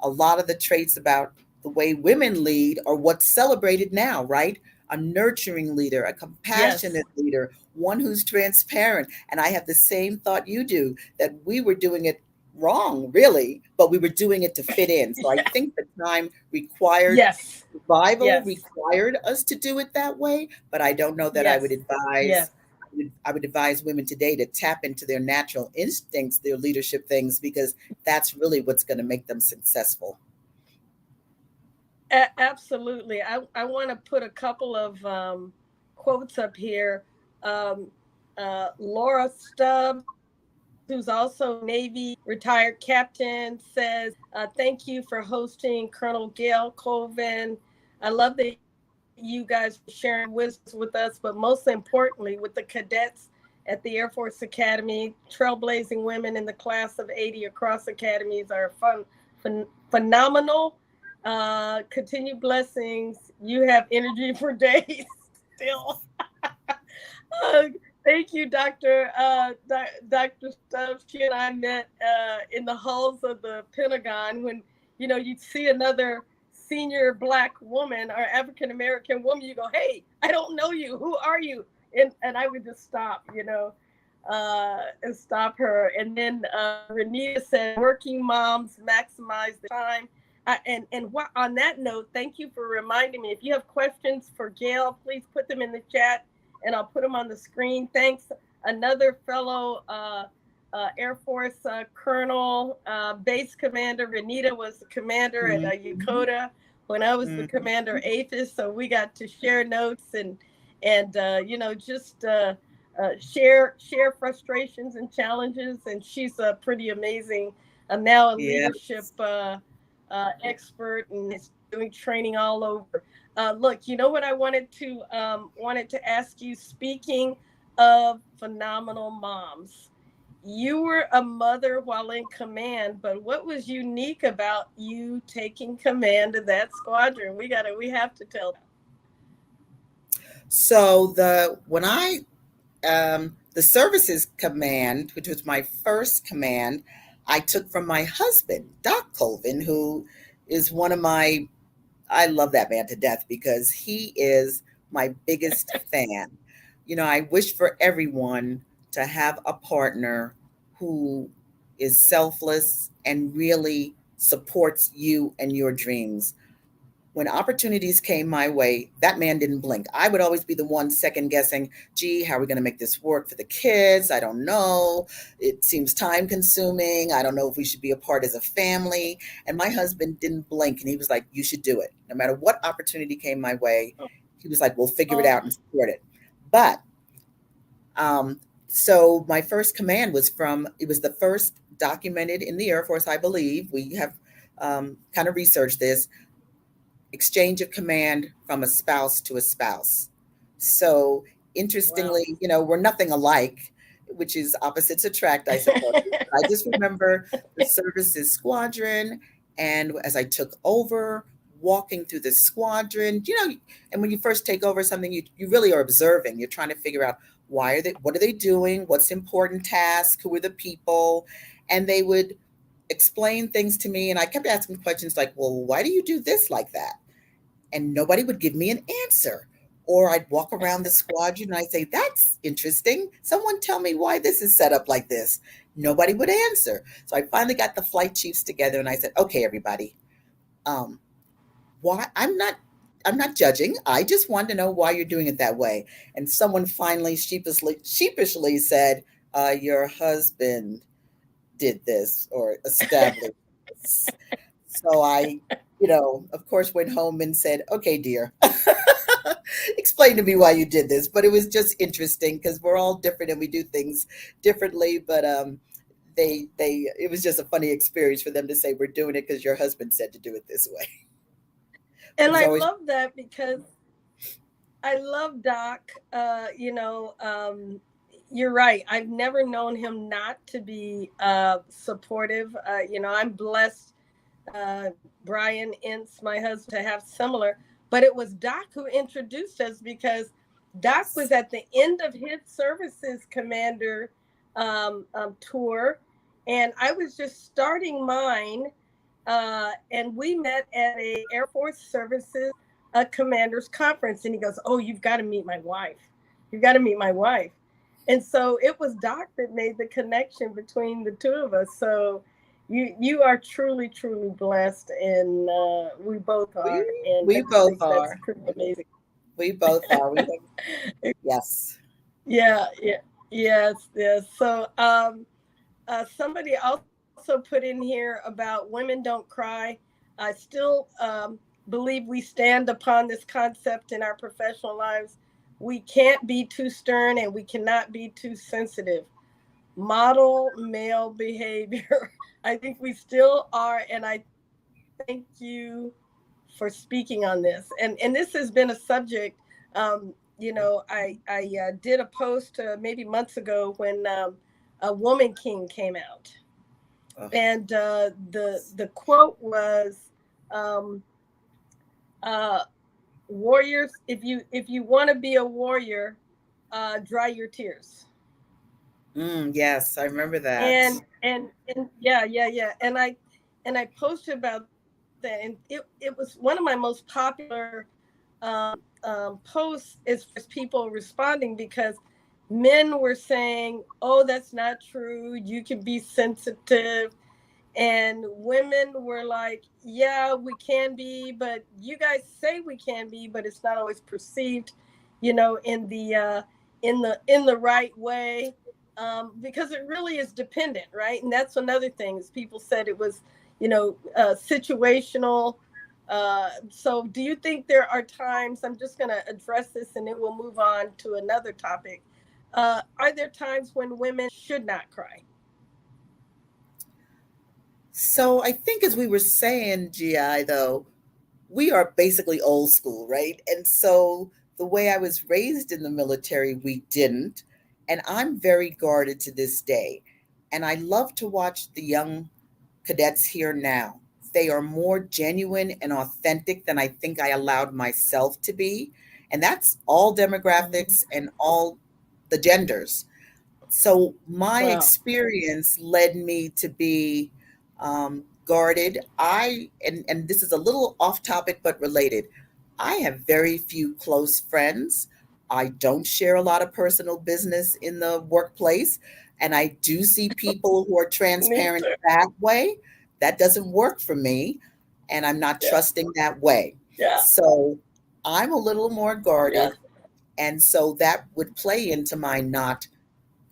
a lot of the traits about the way women lead are what's celebrated now, right? A nurturing leader, a Yes. compassionate leader, one who's transparent. And I have the same thought you do, that we were doing it wrong, really, but we were doing it to fit in. So I think the time required, Yes. survival Yes. required us to do it that way. But I don't know that I would Yes. advise. Yes. I would advise women today to tap into their natural instincts, their leadership things, because that's really what's going to make them successful. Absolutely. I want to put a couple of quotes up here. Um, Laura Stubbs, who's also Navy retired captain, says, thank you for hosting Colonel Gail Colvin. I love that you guys are sharing wisdom with us, but most importantly, with the cadets at the Air Force Academy, trailblazing women in the class of 80 across academies are phenomenal. Continued blessings. You have energy for days still. Uh, Thank you, Doctor. Dr. Stubbs. She and I met in the halls of the Pentagon when you'd see another senior Black woman or African American woman. You go, "Hey, I don't know you. Who are you?" And I would just stop, and stop her. And then Renita said, "Working moms maximize the time." On that note, thank you for reminding me. If you have questions for Gail, please put them in the chat and I'll put them on the screen. Thanks. Another fellow Air Force Colonel, Base Commander Renita was the commander at Mhm, Yokota when I was the mhm. commander APHIS. So we got to share notes and just share frustrations and challenges. And she's a pretty amazing, now a Yeah. leadership expert and is doing training all over. Look, you know what I wanted to ask you. Speaking of phenomenal moms, you were a mother while in command, but what was unique about you taking command of that squadron? We have to tell that. So the services command, which was my first command, I took from my husband, Doc Colvin, who is one of my I love that man to death because he is my biggest fan. I wish for everyone to have a partner who is selfless and really supports you and your dreams. When opportunities came my way, that man didn't blink. I would always be the one second guessing, gee, how are we going to make this work for the kids? I don't know. It seems time consuming. I don't know if we should be a part as a family. And my husband didn't blink and he was like, you should do it. No matter what opportunity came my way, he was like, we'll figure it Oh, out and support it. But um, so my first command it was the first documented in the Air Force, I believe. We have kind of researched this exchange of command from a spouse to a spouse. So wow. interestingly, we're nothing alike, which is opposites attract, I suppose. I just remember the services squadron, and as I took over, walking through the squadron, and when you first take over something, you really are observing. You're trying to figure out what are they doing, what's the important task, who are the people, and they would explain things to me, and I kept asking questions like, well, why do you do this like that? And nobody would give me an answer. Or I'd walk around the squadron and I'd say, that's interesting. Someone tell me why this is set up like this. Nobody would answer. So I finally got the flight chiefs together and I said, okay, everybody, um, why I'm not judging. I just want to know why you're doing it that way. And someone finally sheepishly said, your husband did this or established this. So I, of course, went home and said, okay, dear, explain to me why you did this. But it was just interesting because we're all different and we do things differently. But it was just a funny experience for them to say, we're doing it because your husband said to do it this way. It And was I always, love that because I love Doc. You're right. I've never known him not to be supportive. I'm blessed, Brian Ince, my husband, to have similar. But it was Doc who introduced us because Doc was yes. at the end of his services commander tour, and I was just starting mine. and we met at a Air Force Services Commanders Conference. And he goes, "Oh, you've got to meet my wife. You've got to meet my wife." And so it was Doc that made the connection between the two of us. So you are truly, truly blessed, and we both are. And I We just both think that's are. pretty amazing. We both are. Yes. Yeah, yeah, yes, yes. So somebody also put in here about women don't cry. I still believe we stand upon this concept in our professional lives. We can't be too stern and we cannot be too sensitive. Model male behavior. I think we still are, and I thank you for speaking on this. And this has been a subject. I did a post maybe months ago when a Woman King came out, Oh, and the quote was, um, uh, "Warriors, if you want to be a warrior, dry your tears." yes, I remember that. And yeah, yeah, yeah. And I posted about that, and it was one of my most popular posts as far as people responding, because men were saying, "Oh, that's not true. You can be sensitive." And women were like, "Yeah, we can be, but you guys say we can be, but it's not always perceived, in the right way, because it really is dependent, right?" And that's another thing, is people said it was, situational. So do you think there are times, I'm just going to address this and then we'll move on to another topic. Are there times when women should not cry? So I think, as we were saying, GI, though, we are basically old school, right? And so the way I was raised in the military, we didn't. And I'm very guarded to this day. And I love to watch the young cadets here now. They are more genuine and authentic than I think I allowed myself to be. And that's all demographics Mhm. and all the genders. So my Wow. experience led me to be guarded. And this is a little off topic but related. I have very few close friends. I don't share a lot of personal business in the workplace, and I do see people who are Me transparent too. that way. That doesn't work for me, and I'm not Yeah. trusting that way. Yeah. So I'm a little more Yeah. guarded, and so that would play into my not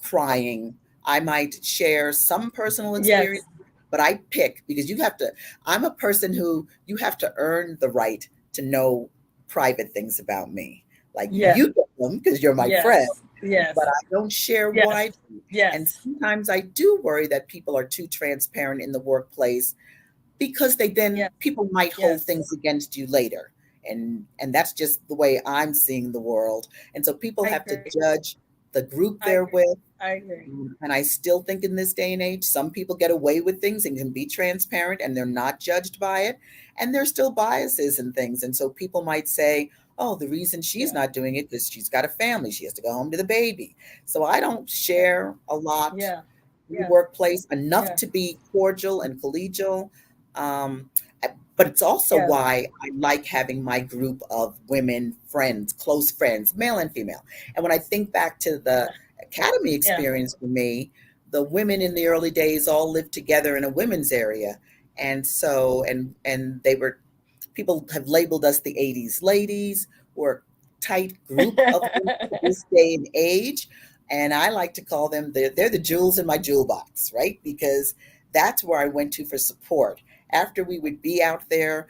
crying. I might share some personal Yes. experience, but I pick, because you have to, I'm a person who you have to earn the right to know private things about me. Like Yes. you get them because you're my friend, Yes. Yes. but I don't share Yes. widely. And Yes. sometimes I do worry that people are too transparent in the workplace, because they then Yes. people might hold Yes. things against you later. And that's just the way I'm seeing the world. And so people I have to agree. judge the group I they're agree. with. I agree. And I still think in this day and age, some people get away with things and can be transparent and they're not judged by it. And there's still biases and things. And so people might say, oh, the reason she's Yeah. not doing it is she's got a family. She has to go home to the baby. So I don't Yeah. share a lot Yeah. in the Yeah. workplace, enough Yeah. to be cordial and collegial. Um, but it's also Yeah. why I like having my group of women friends, close friends, male and female. And when I think back to the Yeah. academy Yeah. experience for me, the women in the early days all lived together in a women's area. And so, and they were, people have labeled us the 80s ladies. We're a tight group of women to this day and age. And I like to call them, they're the jewels in my jewel box, right? Because that's where I went to for support. After we would be out there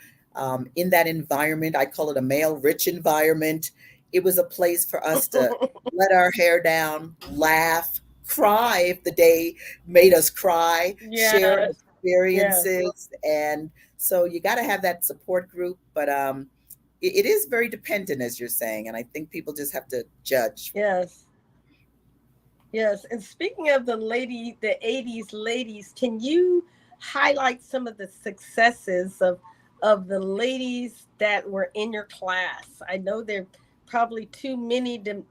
in that environment, I call it a male rich environment. It was a place for us to let our hair down, laugh, cry if the day made us cry, share Yes. Yes. experiences. And so you got to have that support group. But it is very dependent, as you're saying. And I think people just have to judge. Yes. Yes. And speaking of the 80s ladies, can you highlight some of the successes of the ladies that were in your class? I know there are probably too many to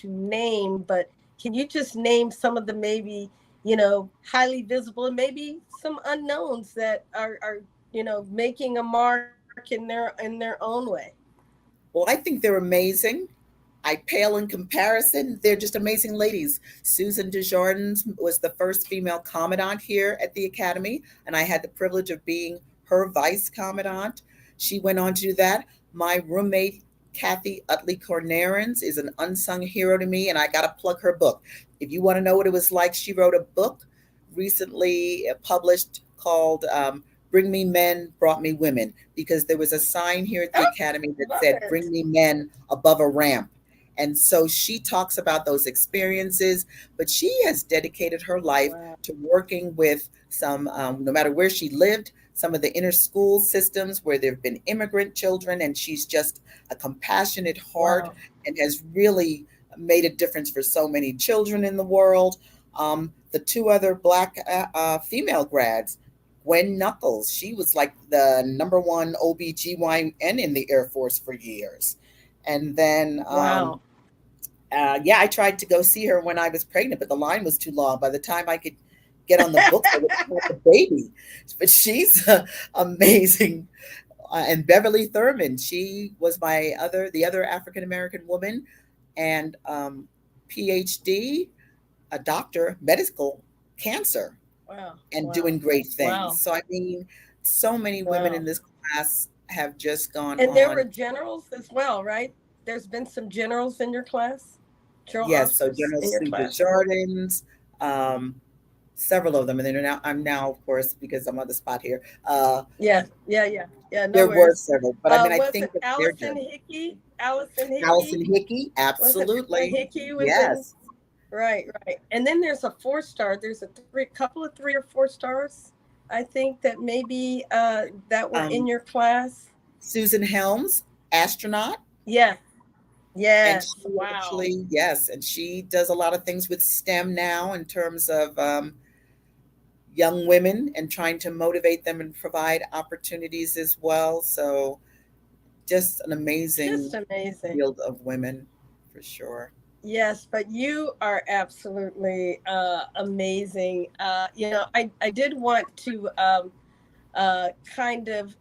name, but can you just name some of the, maybe, highly visible, and maybe some unknowns that are making a mark in their own way? Well, I think they're amazing. I pale in comparison. They're just amazing ladies. Susan Desjardins was the first female commandant here at the Academy, and I had the privilege of being her vice commandant. She went on to do that. My roommate, Kathy Utley Cornarins, is an unsung hero to me, and I got to plug her book. If you want to know what it was like, she wrote a book recently published called Bring Me Men, Brought Me Women, because there was a sign here at the Oh, Academy that love said, it. Bring Me Men above a ramp. And so she talks about those experiences, but she has dedicated her life Wow. to working with some, no matter where she lived, some of the inner school systems where there have been immigrant children, and she's just a compassionate heart Wow. and has really made a difference for so many children in the world. The two other Black female grads, Gwen Knuckles, she was like the number one OBGYN in the Air Force for years. And then Wow. yeah, I tried to go see her when I was pregnant, but the line was too long. By the time I could get on the books, I would have had the baby. But she's amazing. And Beverly Thurman, she was the other African American woman, and PhD, a doctor, medical cancer, Wow. and Wow. doing great things. Wow. So I mean, so many women in Wow. this class have just gone And there were on. generals as well, right? There's been some generals in your class, general Yes, so officers General in your Sue class. Desjardins, um, several of them, and then I'm now, of course, because I'm on the spot here. Yeah, yeah, yeah, yeah. No There were worries. several, but I mean, I Was think it that their Allison journey. Hickey? Allison Allison Hickey? Hickey, Was it absolutely, Hickey was in? yes. Right, right. And then there's a 4 star. There's a couple of 3 or 4 stars. I think that maybe that were in Um, your class. Susan Helms, astronaut, Yeah. and Yes. she Wow. actually, yes, and she does a lot of things with STEM now in terms of young women and trying to motivate them and provide opportunities as well. So just an Just amazing amazing. field of women for sure. Yes, but you are absolutely amazing. I did want to kind of,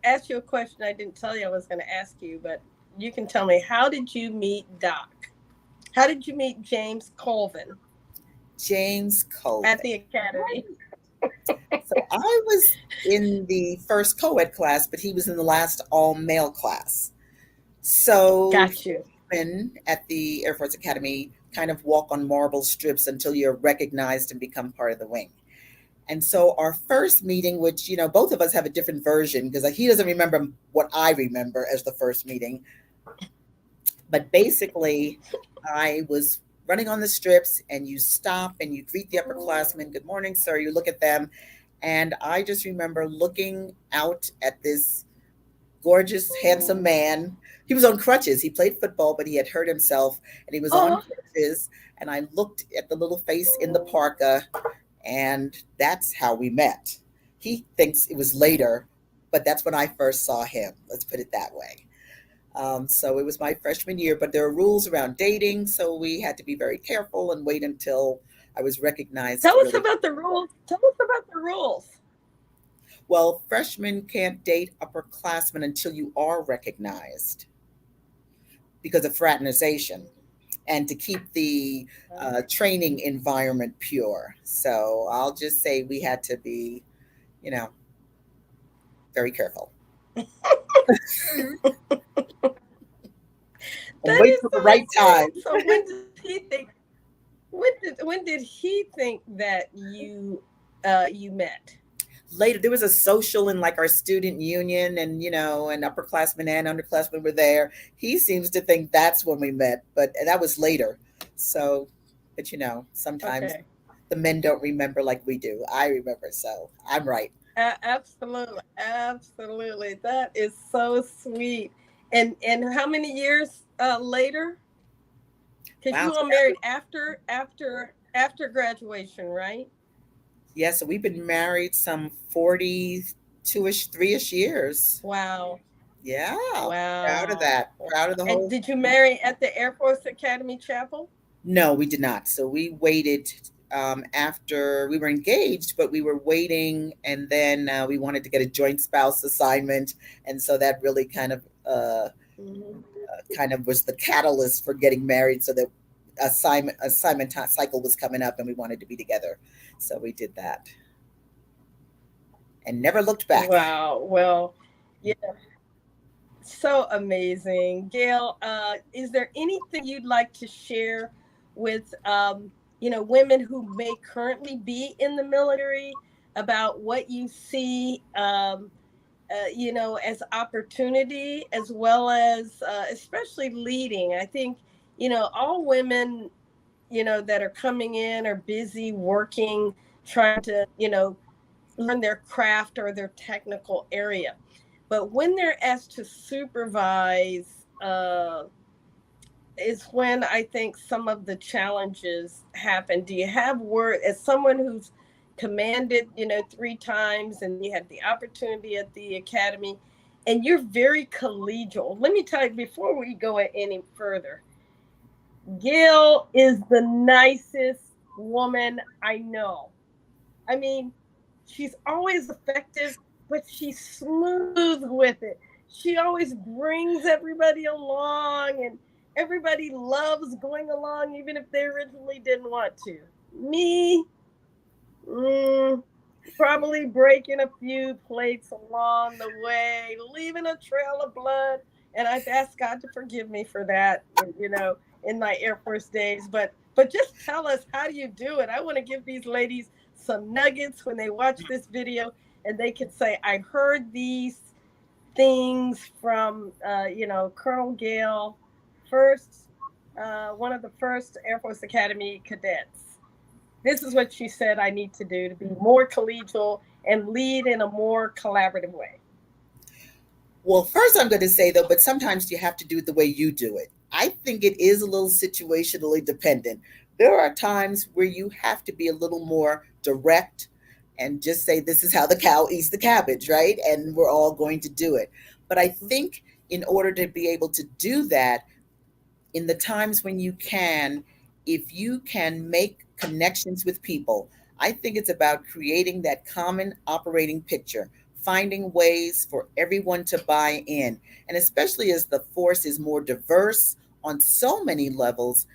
ask you a question I didn't tell you I was going to ask you, but you can tell me. How did you meet Doc? How did you meet James Colvin James at Colvin. the academy? So I was in the first co-ed class, but he was in the last all male class. So Got you. freshmen at the Air Force Academy kind of walk on marble strips until you're recognized and become part of the wing. And so our first meeting, which, both of us have a different version because he doesn't remember what I remember as the first meeting. But basically, I was running on the strips and you stop and you greet the upperclassmen. Good morning, sir. You look at them. And I just remember looking out at this gorgeous, handsome man. He was on crutches. He played football, but he had hurt himself and he was on Oh, crutches. And I looked at the little face in the parka, and that's how we met. He thinks it was later, but that's when I first saw him. Let's put it that way. So it was my freshman year, but there are rules around dating, so we had to be very careful and wait until I was recognized tell to us really. about the rules. Tell us about the rules. Well, freshmen can't date upperclassmen until you are recognized because of fraternization and to keep the training environment pure. So I'll just say we had to be, you know, very careful and That wait is for the so right time. sweet. So when did he think? When did he think that you met? Later there was a social in like our student union, and and upperclassmen and underclassmen were there. He seems to think that's when we met, but that was later. So, but sometimes Okay. the men don't remember like we do. I remember, so I'm right. Absolutely, absolutely. That is so sweet. And how many years later? Because Wow. you So all that married was, after graduation, right? yeah, so we've been married some 42ish, 3ish years. Wow, Yeah. Proud of wow, that. wow. Proud of the And whole. did you marry at the Air Force Academy Chapel? No, we did not. So we waited. after we were engaged, but we were waiting, and then we wanted to get a joint spouse assignment, and so that really Mhm. kind of was the catalyst for getting married. So that cycle was coming up, and we wanted to be together, so we did that and never looked back. Wow. Well, yeah, so amazing. Gail, is there anything you'd like to share with, women who may currently be in the military about what you see, as opportunity as well as, especially leading? I think, all women, that are coming in are busy working, trying to, learn their craft or their technical area. But when they're asked to supervise, is when I think some of the challenges happen. Do you have word as someone who's commanded, 3 times, and you had the opportunity at the academy, and you're very collegial? Let me tell you before we go any further. Gail is the nicest woman I know. I mean, she's always effective, but she's smooth with it. She always brings everybody along, and everybody loves going along, even if they originally didn't want to. Me, mm, probably breaking a few plates along the way, leaving a trail of blood. And I've asked God to forgive me for that, in my Air Force days. But just tell us, how do you do it? I want to give these ladies some nuggets when they watch this video, and they can say, I heard these things from, Colonel Gail, first, one of the first Air Force Academy cadets. This is what she said I need to do to be more collegial and lead in a more collaborative way. Well, first I'm going to say though, but sometimes you have to do it the way you do it. I think it is a little situationally dependent. There are times where you have to be a little more direct and just say, this is how the cow eats the cabbage, right? And we're all going to do it. But I think in order to be able to do that, in the times when you can, if you can make connections with people, I think it's about creating that common operating picture, finding ways for everyone to buy in. And especially as the force is more diverse on so many levels,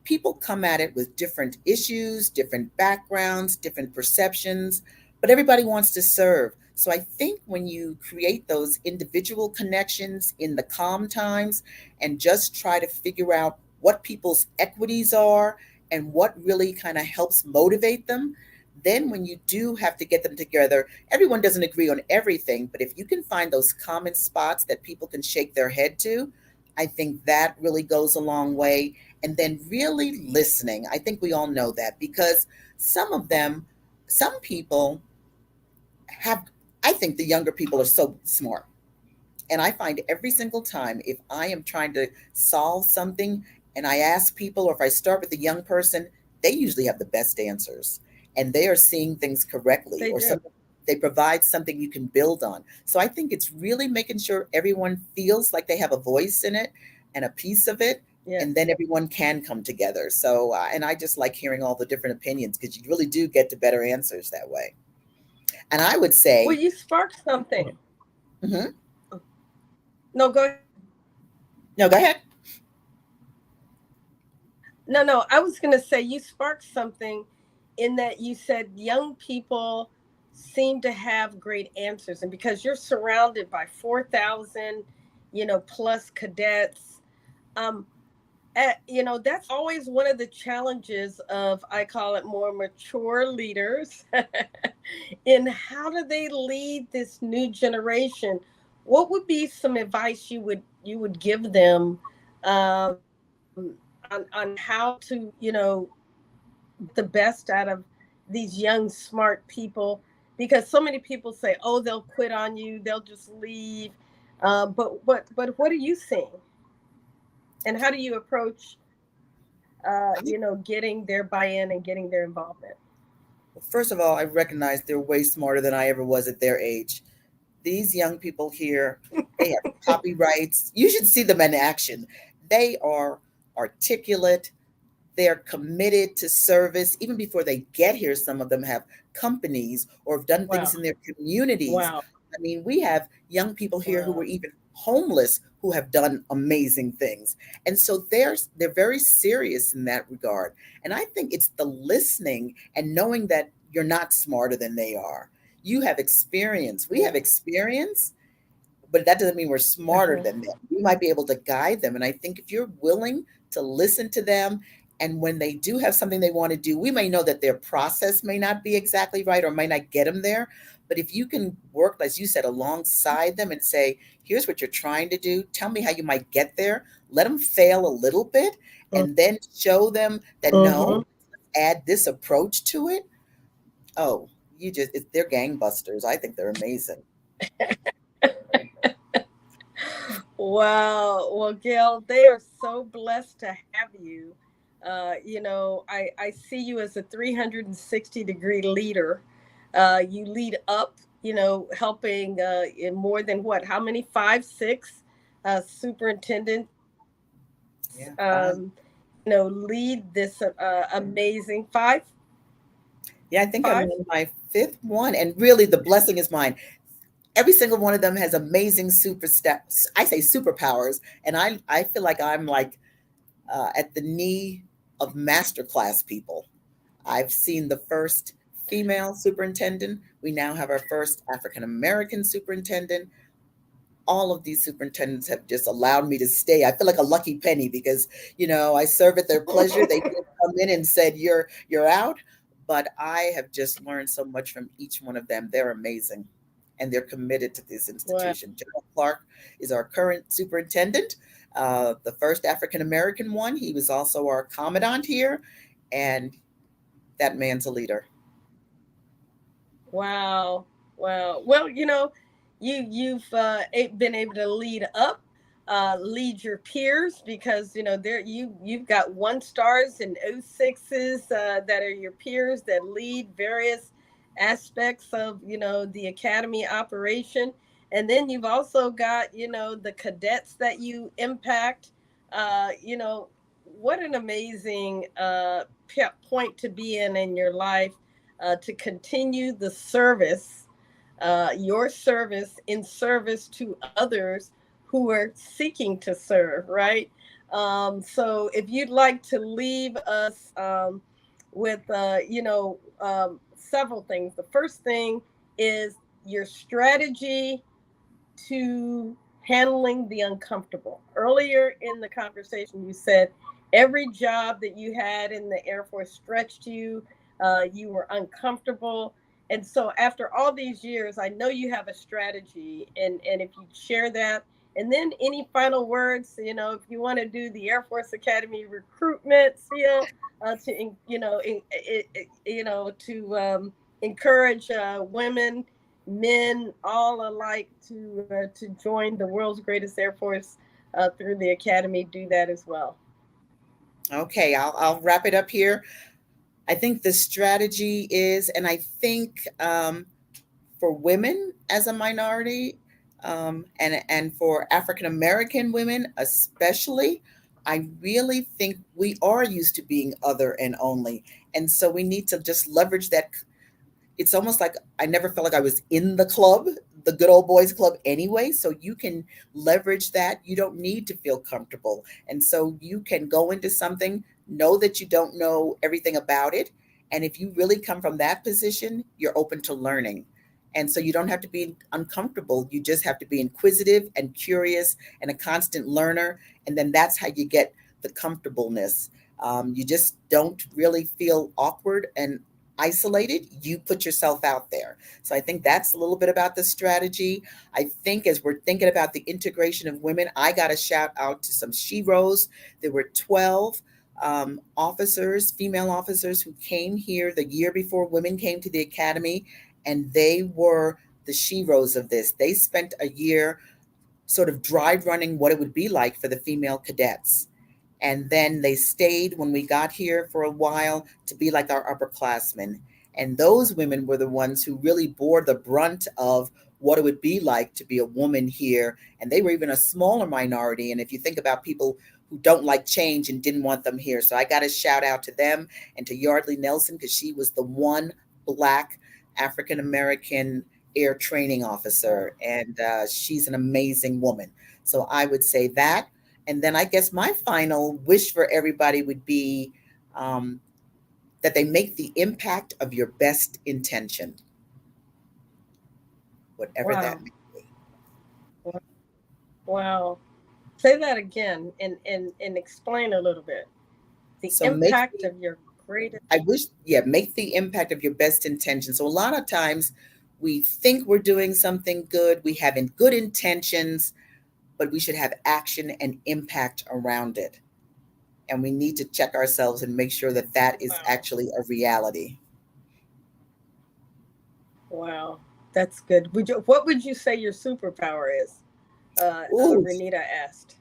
people come at it with different issues, different backgrounds, different perceptions, but everybody wants to serve. So I think when you create those individual connections in the calm times and just try to figure out what people's equities are and what really kind of helps motivate them, then when you do have to get them together, everyone doesn't agree on everything, but if you can find those common spots that people can shake their head to, I think that really goes a long way. And then really listening. I think we all know that because some of them, some people have, I think the younger people are so smart. And I find every single time if I am trying to solve something and I ask people, or if I start with a young person, they usually have the best answers and they are seeing things correctly, They or do. something they provide something you can build on. So I think it's really making sure everyone feels like they have a voice in it and a piece of it, and Yes. then everyone can come together. So, and I just like hearing all the different opinions because you really do get to better answers that way. And I would Well, say, you sparked something. mhm. No, go ahead. No, go ahead. No, I was going to say you sparked something in that you said young people seem to have great answers. And because you're surrounded by 4,000, plus cadets, um, that's always one of the challenges of, I call it, more mature leaders in how do they lead this new generation. What would be some advice you would give them, on how to, get the best out of these young smart people? Because so many people say, oh, they'll quit on you, they'll just leave. But what are you seeing, and how do you approach, getting their buy-in and getting their involvement? First of all, I recognize they're way smarter than I ever was at their age. These young people here, they have copyrights. You should see them in action. They are articulate. they're committed to service. Even before they get here, some of them have companies or have done things Wow. in their communities. Wow. I mean, we have young people here who Wow. were even homeless who have done amazing things. And so they're very serious in that regard. And I think it's the listening and knowing that you're not smarter than they are. You have experience. We have Yeah. experience, but that doesn't mean we're smarter Uh-huh. than them. We might be able to guide them. And I think if you're willing to listen to them, and when they do have something they want to do, we may know that their process may not be exactly right or might not get them there. But if you can work, as you said, alongside them and say, here's what you're trying to do, tell me how you might get there, let them fail a little bit, and then show them that Mm-hmm. no, add this approach to it. Oh, they're gangbusters. I think they're amazing. Wow. Well, Gail, they are so blessed to have you. I see you as a 360-degree leader. You lead up, helping in more than what? How many? Five, six superintendents, Yeah, fine. lead this amazing five, Yeah, I think I'm five. on my fifth one, and really the blessing is mine. Every single one of them has amazing super steps. I say superpowers, and I feel like I'm like at the knee of masterclass people. I've seen the first female superintendent. We now have our first African American superintendent. All of these superintendents have just allowed me to stay. I feel like a lucky penny because, I serve at their pleasure. They could have come in and said, you're out. But I have just learned so much from each one of them. They're amazing. And they're committed to this Wow. institution. General Clark is our current superintendent, the first African American one. He was also our commandant here. And that man's a leader. Wow. Wow. Well, you've been able to lead up, lead your peers because you've got 1 stars and 0.6s that are your peers that lead various aspects of the academy operation, and then you've also got the cadets that you impact. What an amazing point to be in your life, to continue the service, your service in service to others who are seeking to serve, right? So if you'd like to leave us with, several things. The first thing is your strategy to handling the uncomfortable. Earlier in the conversation, you said every job that you had in the Air Force stretched you, you were uncomfortable. And so, after all these years, I know you have a strategy. And if you share that, and then any final words, if you want to do the Air Force Academy recruitment seal, to, to encourage women, men, all alike, to join the world's greatest Air Force through the academy, do that as well. Okay, I'll wrap it up here. I think the strategy is, and I think for women as a minority, and for African American women especially, I really think we are used to being other and only, and so we need to just leverage that. It's almost like I never felt like I was in the club, the good old boys club anyway. So you can leverage that. You don't need to feel comfortable. And so you can go into something, know that you don't know everything about it. And if you really come from that position, you're open to learning. And so you don't have to be uncomfortable. You just have to be inquisitive and curious and a constant learner. And then that's how you get the comfortableness. You just don't really feel awkward and isolated. You put yourself out there. So I think that's a little bit about the strategy. I think as we're thinking about the integration of women, I got a shout out to some sheroes. There were 12 officers, female officers, who came here the year before women came to the academy, and they were the sheroes of this. They spent a year sort of dry running what it would be like for the female cadets. And then they stayed when we got here for a while to be like our upperclassmen. And those women were the ones who really bore the brunt of what it would be like to be a woman here. And they were even a smaller minority. And if you think about people who don't like change and didn't want them here. So I got to shout out to them and to Yardley Nelson, because she was the one Black African American air training officer, and she's an amazing woman. So I would say that. And then I guess my final wish for everybody would be um, that they make the impact of your best intention, whatever that Wow. may be. Wow. Say that again and explain a little bit. The So make impact the of your greatest. I wish, yeah, make the impact of your best intention. So a lot of times we think we're doing something good, we have in good intentions, but we should have action and impact around it. And we need to check ourselves and make sure that that is Wow. actually a reality. Wow. That's good. What would you say your superpower is? Ooh, Renita asked.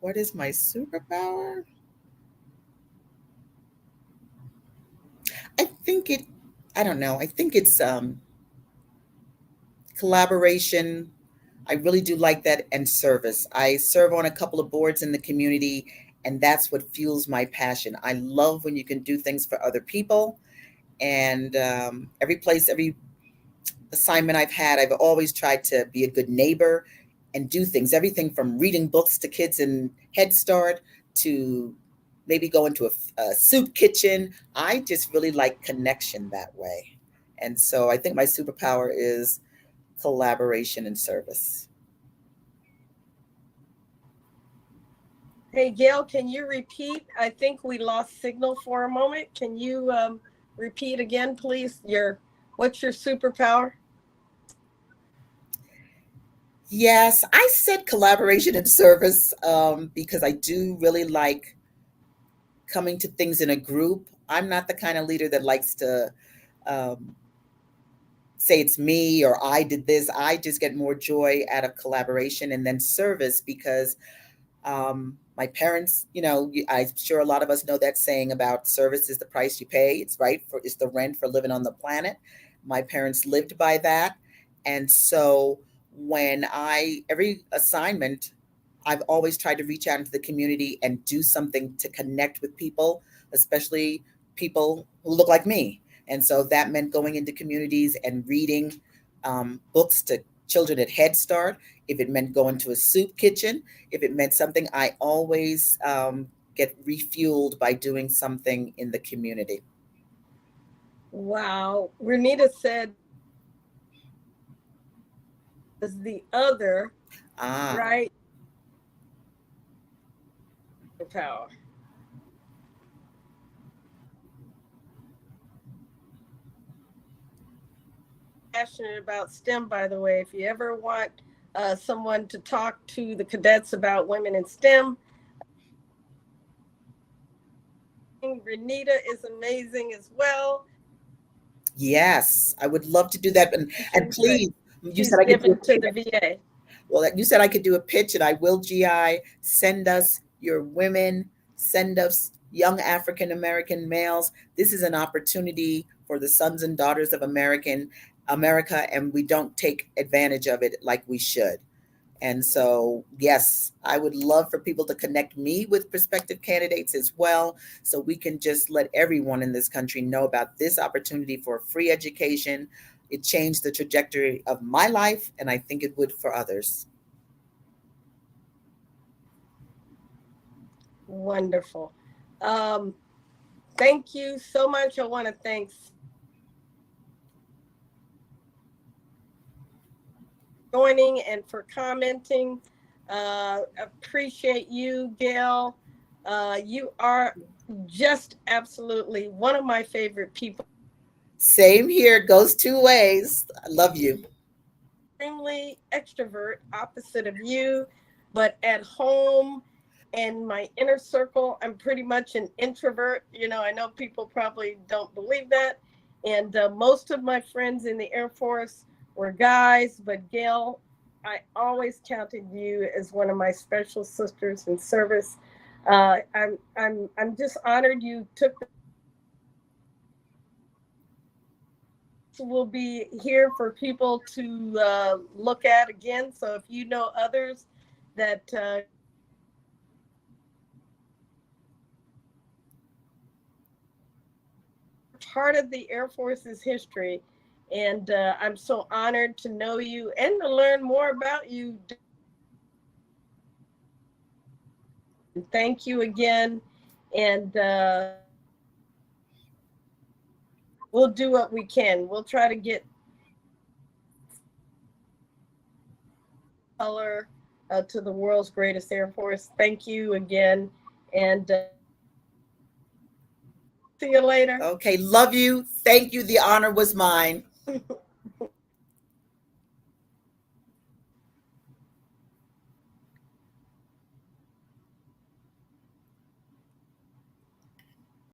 what is my superpower? I think it, I don't know. I think it's collaboration. I really do like that, and service. I serve on a couple of boards in the community, and that's what fuels my passion. I love when you can do things for other people. And every place, every assignment I've had, I've always tried to be a good neighbor and do things, everything from reading books to kids in Head Start to maybe go into a soup kitchen. I just really like connection that way. And so I think my superpower is collaboration and service. Hey, Gail, can you repeat? I think we lost signal for a moment. Can you repeat again, please? What's your superpower? Yes, I said collaboration and service because I do really like coming to things in a group. I'm not the kind of leader that likes to um, say it's me or I did this. I just get more joy out of collaboration, and then service because my parents, I'm sure a lot of us know that saying about service is the price you pay. It's right for it's the rent for living on the planet. My parents lived by that, and so when I every assignment, I've always tried to reach out into the community and do something to connect with people, especially people who look like me. And so that meant going into communities and reading books to children at Head Start. If it meant going to a soup kitchen, if it meant something, I always get refueled by doing something in the community. Wow. Renita said is the other, Ah, right? Power. Passionate about STEM, by the way. If you ever want someone to talk to the cadets about women in STEM, Renita is amazing as well. yes, I would love to do that. And But please, you she's said I could do a given to pitch. the VA. Well, you said I could do a pitch, and I will. GI, send us your women, send us young African American males. This is an opportunity for the sons and daughters of America, and we don't take advantage of it like we should. And so, yes, I would love for people to connect me with prospective candidates as well, so we can just let everyone in this country know about this opportunity for free education. It changed the trajectory of my life, and I think it would for others. Wonderful. Um, Thank you so much. I want to thank joining and for commenting. Appreciate you, Gail. You are just absolutely one of my favorite people. Same here, goes two ways. I love you. Extremely extrovert, opposite of you, but at home and my inner circle, I'm pretty much an introvert. I know people probably don't believe that. And most of my friends in the Air Force were guys, but Gail, I always counted you as one of my special sisters in service. I'm just honored you took. Will be here for people to look at again. So if you know others that part of the Air Force's history. And I'm so honored to know you and to learn more about you. Thank you again. And we'll do what we can. We'll try to get color to the world's greatest Air Force. Thank you again. And see you later. Okay, love you. Thank you. The honor was mine.